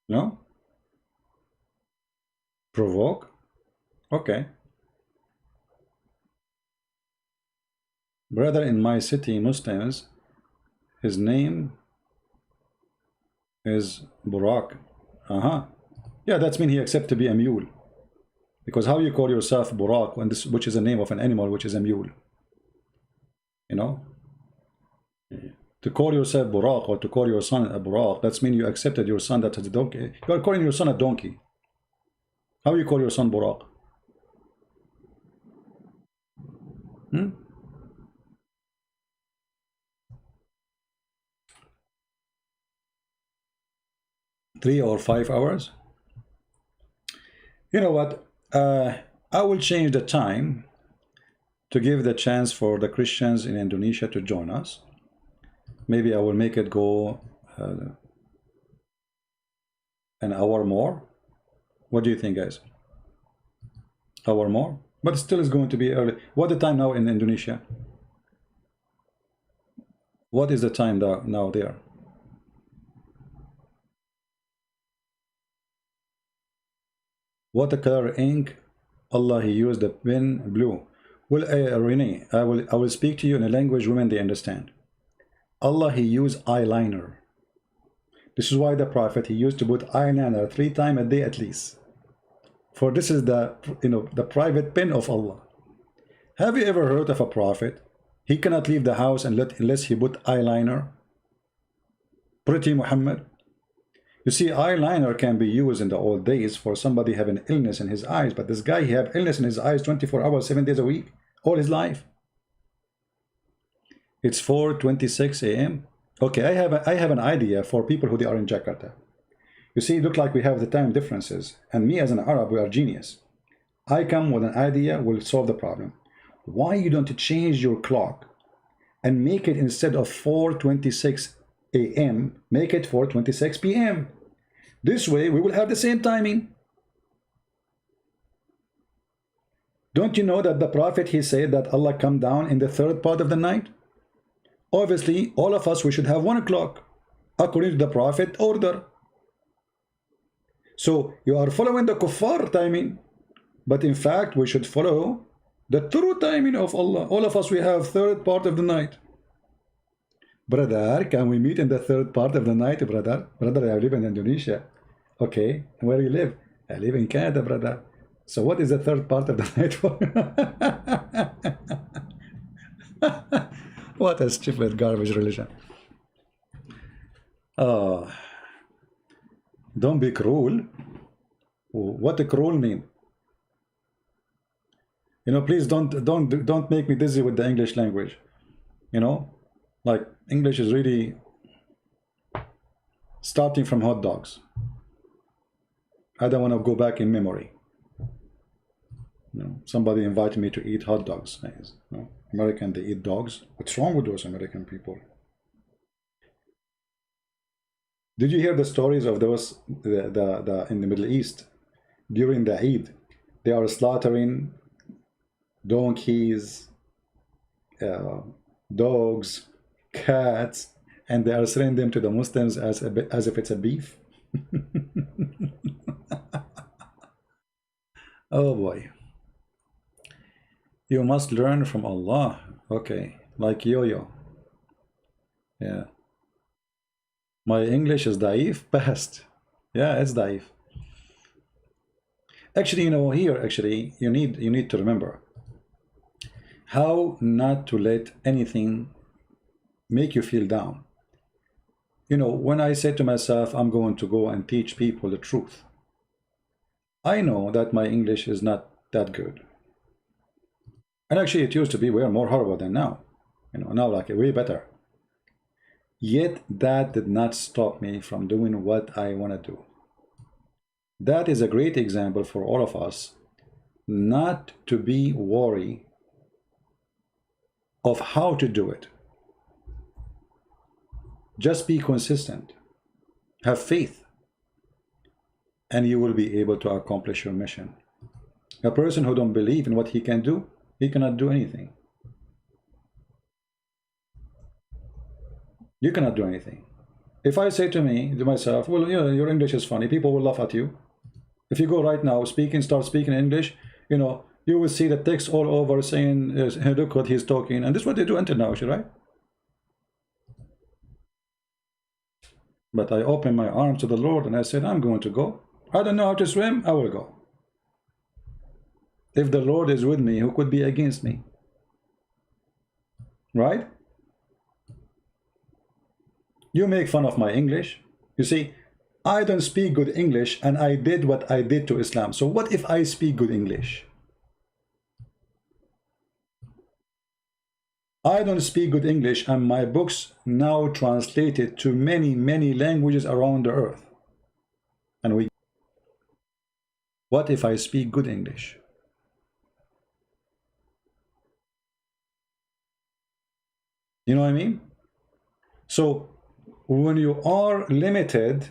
No? Provoke? Okay. Brother in my city, Muslims, his name is Burak. Yeah, that's mean he accept to be a mule. Because how you call yourself Burak, when this, which is a name of an animal, which is a mule? To call yourself Burak or to call your son a Burak, that's mean you accepted your son that is a donkey. You are calling your son a donkey. How you call your son Burak? 3 or 5 hours. You know what? I will change the time to give the chance for the Christians in Indonesia to join us. Maybe I will make it go an hour more. What do you think, guys? Hour more? But still is going to be early. What the time now in Indonesia? What is the time now there? What a color ink? Allah, he used the pen blue. Well, Renee, I will speak to you in a language women they understand. Allah, he used eyeliner. This is why the Prophet, he used to put eyeliner 3 times a day at least. For this is the, the private pen of Allah. Have you ever heard of a prophet? He cannot leave the house unless he put eyeliner. Pretty Muhammad. You see, eyeliner can be used in the old days for somebody having illness in his eyes, but this guy, he have illness in his eyes 24 hours, 7 days a week, all his life. It's 4:26 a.m. Okay, I have an idea for people who they are in Jakarta. You see, it look like we have the time differences, and me as an Arab, we are genius. I come with an idea, will solve the problem. Why you don't change your clock and make it, instead of 4:26 a.m., make it 4:26 p.m. This way we will have the same timing. Don't you know that the Prophet, he said that Allah come down in the 3rd part of the night? Obviously, all of us, we should have 1 o'clock according to the Prophet order. So you are following the kuffar timing, but in fact we should follow the true timing of Allah. All of us, we have 3rd part of the night. Brother, can we meet in the 3rd part of the night, brother? Brother, I live in Indonesia. Okay, where do you live? I live in Canada, brother. So what is the 3rd part of the night for? What a stupid garbage religion. Don't be cruel. What a cruel mean? Please don't make me dizzy with the English language. Like English is really starting from hot dogs. I don't want to go back in memory. Somebody invited me to eat hot dogs. American, they eat dogs. What's wrong with those American people? Did you hear the stories of those in the Middle East during the Eid? They are slaughtering donkeys, dogs, cats, and they are selling them to the Muslims as if it's a beef. Oh boy. You must learn from Allah. Okay, like yo-yo. Yeah. My English is daif, best. Yeah, it's daif. Actually, here, you need to remember how not to let anything make you feel down. When I say to myself, I'm going to go and teach people the truth, I know that my English is not that good. And actually, it used to be way more horrible than now. Now like way better. Yet that did not stop me from doing what I want to do. That is a great example for all of us, not to be worried of how to do it. Just be consistent, have faith, and you will be able to accomplish your mission. A person who don't believe in what he can do, he cannot do anything. You cannot do anything. If I say to myself, well, your English is funny, people will laugh at you. If you go right now, start speaking English, you will see the text all over saying, hey, look what he's talking. And this is what they do until now, right? But I opened my arms to the Lord and I said, I'm going to go. I don't know how to swim, I will go. If the Lord is with me, who could be against me? Right? You make fun of my English. You see, I don't speak good English and I did what I did to Islam. So what if I speak good English? I don't speak good English and my books now translated to many, many languages around the earth. And what if I speak good English? You know what I mean? So when you are limited,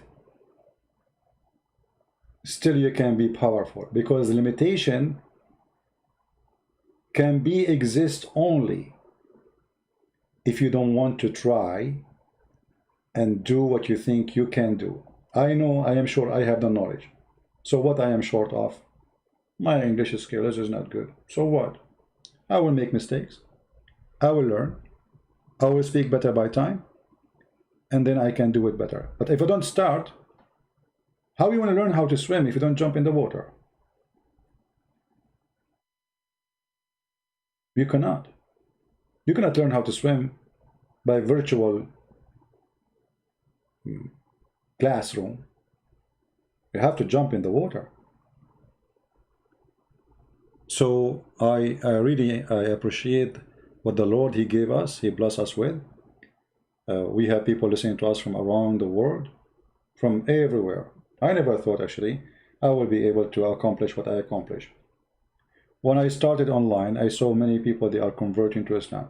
still you can be powerful, because limitation can be exist only if you don't want to try and do what you think you can do. I know, I am sure I have the knowledge. So what I am short of? My English skills is not good. So what? I will make mistakes. I will learn. I will speak better by time. And then I can do it better. But if I don't start, how you want to learn how to swim if you don't jump in the water? You cannot. You cannot learn how to swim by virtual classroom. You have to jump in the water. So I really appreciate what the Lord He gave us. He blessed us with. We have people listening to us from around the world, from everywhere. I never thought actually I will be able to accomplish what I accomplished. When I started online, I saw many people, they are converting to Islam.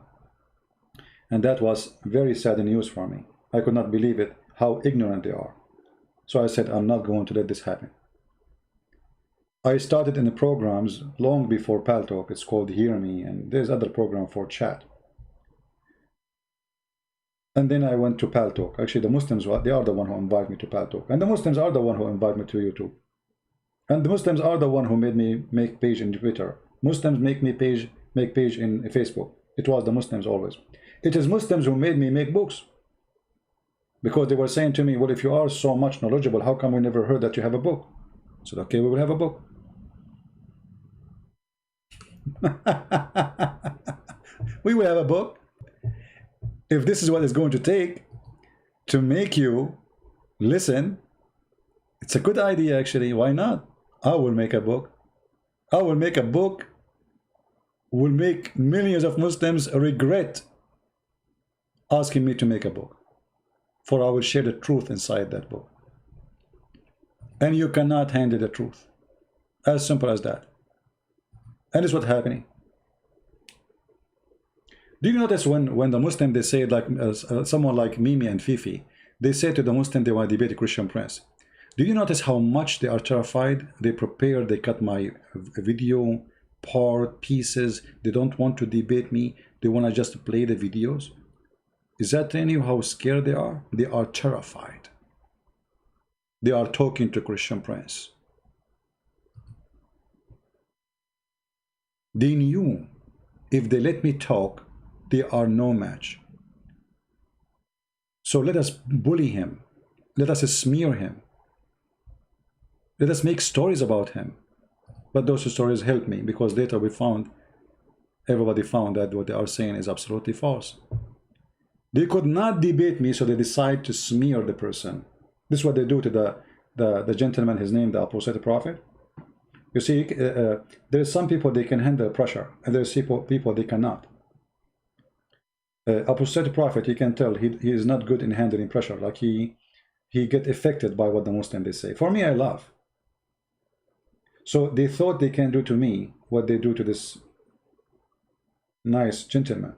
And that was very sad news for me. I could not believe it, how ignorant they are. So I said, I'm not going to let this happen. I started in the programs long before Paltalk. It's called Hear Me, and there's other program for chat. And then I went to Paltalk. Actually, the Muslims, they are the one who invited me to Paltalk. And the Muslims are the one who invited me to YouTube. And the Muslims are the one who made me make page in Twitter. Muslims make page in Facebook. It was the Muslims always. It is Muslims who made me make books. Because they were saying to me, well, if you are so much knowledgeable, how come we never heard that you have a book? I said, okay, we will have a book. We will have a book. If this is what it's going to take to make you listen, it's a good idea actually. Why not? I will make a book. I will make a book. Will make millions of Muslims regret asking me to make a book. For I will share the truth inside that book. And you cannot handle the truth. As simple as that. And it's what's happening. Do you notice when the Muslim, they say, like someone like Mimi and Fifi, they say to the Muslim they want to debate a Christian prince. Do you notice how much they are terrified? They prepare, they cut my video part, pieces. They don't want to debate me. They want to just play the videos. Is that telling you how scared they are? They are terrified. They are talking to Christian prince. They knew if they let me talk, they are no match. So let us bully him. Let us smear him. Let us make stories about him. But those stories help me, because later everybody found that what they are saying is absolutely false. They could not debate me, so they decide to smear the person. This is what they do to the gentleman, his name, the apostate prophet. You see, there's some people they can handle pressure, and there's people they cannot. Apostate prophet, you can tell he is not good in handling pressure. Like he get affected by what the Muslim they say. For me, I laugh. So they thought they can do to me what they do to this nice gentleman.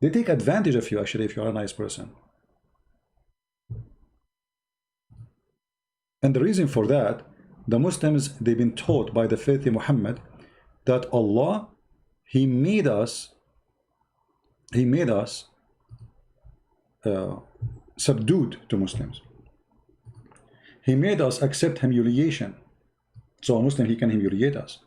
They take advantage of you actually if you are a nice person. And the reason for that, the Muslims, they've been taught by the faith in Muhammad that Allah, He made us subdued to Muslims. He made us accept humiliation. So a Muslim, he can humiliate us.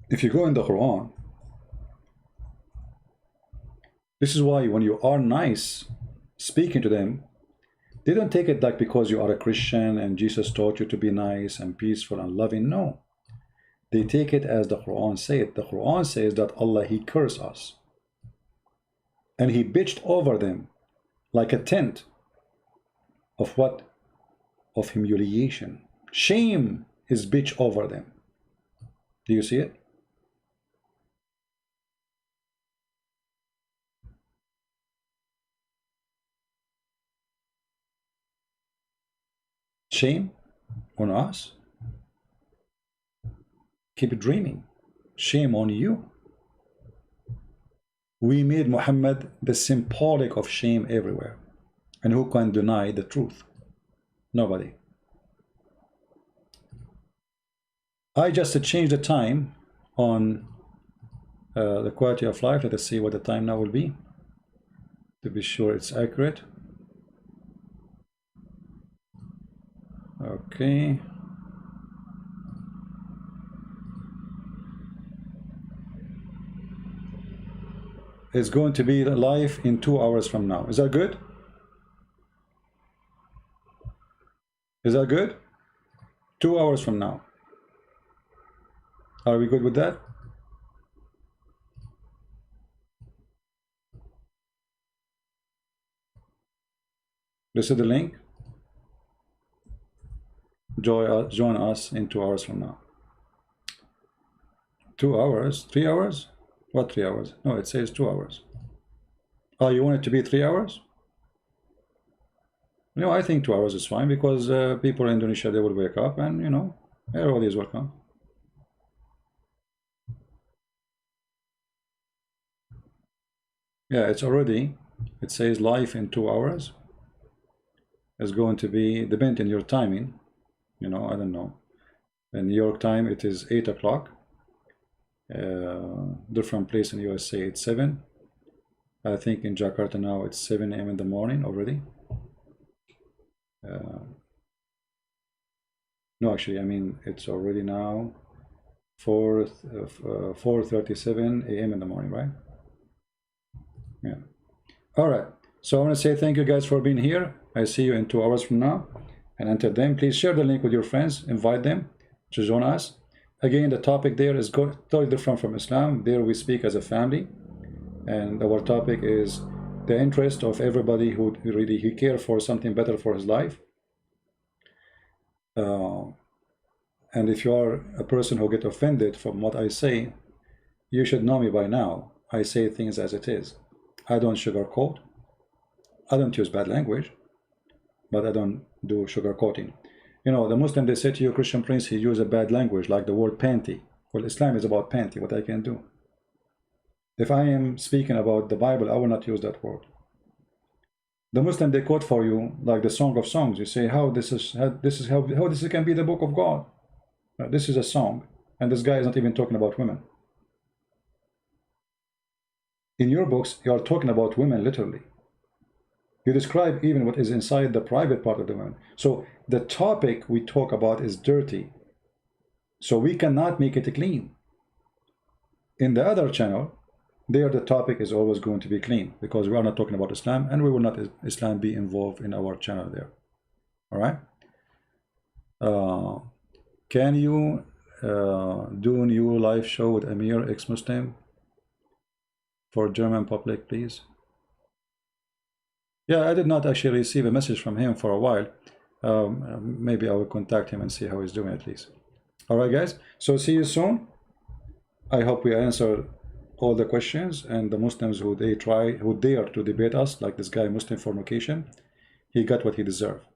If you go in the Quran, this is why when you are nice speaking to them, they don't take it like because you are a Christian and Jesus taught you to be nice and peaceful and loving. No. They take it as the Quran says. The Quran says that Allah, He cursed us. And He bitched over them like a tent of what? Of humiliation. Shame is bitch over them. Do you see it? Shame on us. Keep dreaming. Shame on you. We made Muhammad the symbolic of shame everywhere. And who can deny the truth? Nobody. I just changed the time on the quality of life. Let us see what the time now will be, to be sure it's accurate. Okay. It's going to be live in 2 hours from now. Is that good? Is that good? 2 hours from now. Are we good with that? This is the link. Join us in 2 hours from now. 2 hours? 3 hours? What 3 hours? No, it says 2 hours. Oh, you want it to be 3 hours? No, I think 2 hours is fine, because people in Indonesia, they will wake up, and you know, everybody is welcome. Yeah, it's already, it says live in 2 hours. It's going to be, depending on your timing, you know, I don't know. In New York time, it is 8 o'clock. Different place in USA, it's 7. I think in Jakarta now it's 7 a.m. in the morning already. No, actually, I mean, it's already now 4:37 a.m. in the morning, right? Yeah. All right. So I want to say thank you guys for being here. I see you in 2 hours from now. And until then, please share the link with your friends. Invite them to join us. Again, the topic there is totally different from Islam. There we speak as a family. And our topic is the interest of everybody who really care for something better for his life. And if you are a person who get offended from what I say, you should know me by now. I say things as it is. I don't sugarcoat. I don't use bad language, but I don't do sugarcoating. You know, the Muslim, they say to you, Christian Prince, he used a bad language, like the word panty. Well, Islam is about panty, what I can do. If I am speaking about the Bible, I will not use that word. The Muslim, they quote for you like the Song of Songs. You say, how this can be the book of God. This is a song, and this guy is not even talking about women. In your books, you are talking about women literally. You describe even what is inside the private part of the woman. So the topic we talk about is dirty. So we cannot make it clean. In the other channel, there the topic is always going to be clean, because we are not talking about Islam, and we will not Islam be involved in our channel there. All right. Can you do a new live show with Amir, ex-Muslim, for German public, please? Yeah, I did not actually receive a message from him for a while. Maybe I will contact him and see how he's doing at least. All right, guys. So see you soon. I hope we answer all the questions, and the Muslims who dare to debate us, like this guy, Muslim fornication, he got what he deserved.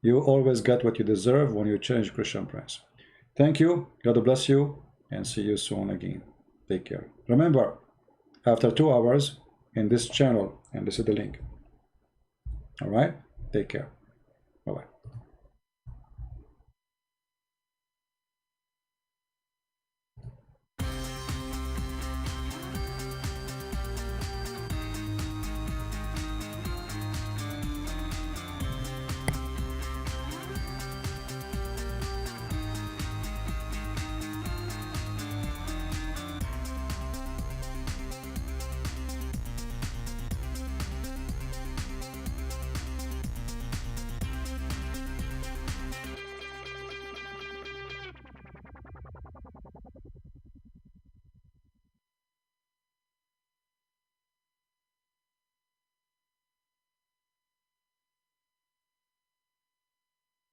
You always got what you deserve when you change Christian Prince. Thank you. God bless you, and see you soon again. Take care. Remember, after 2 hours in this channel, and this is the link. All right. Take care.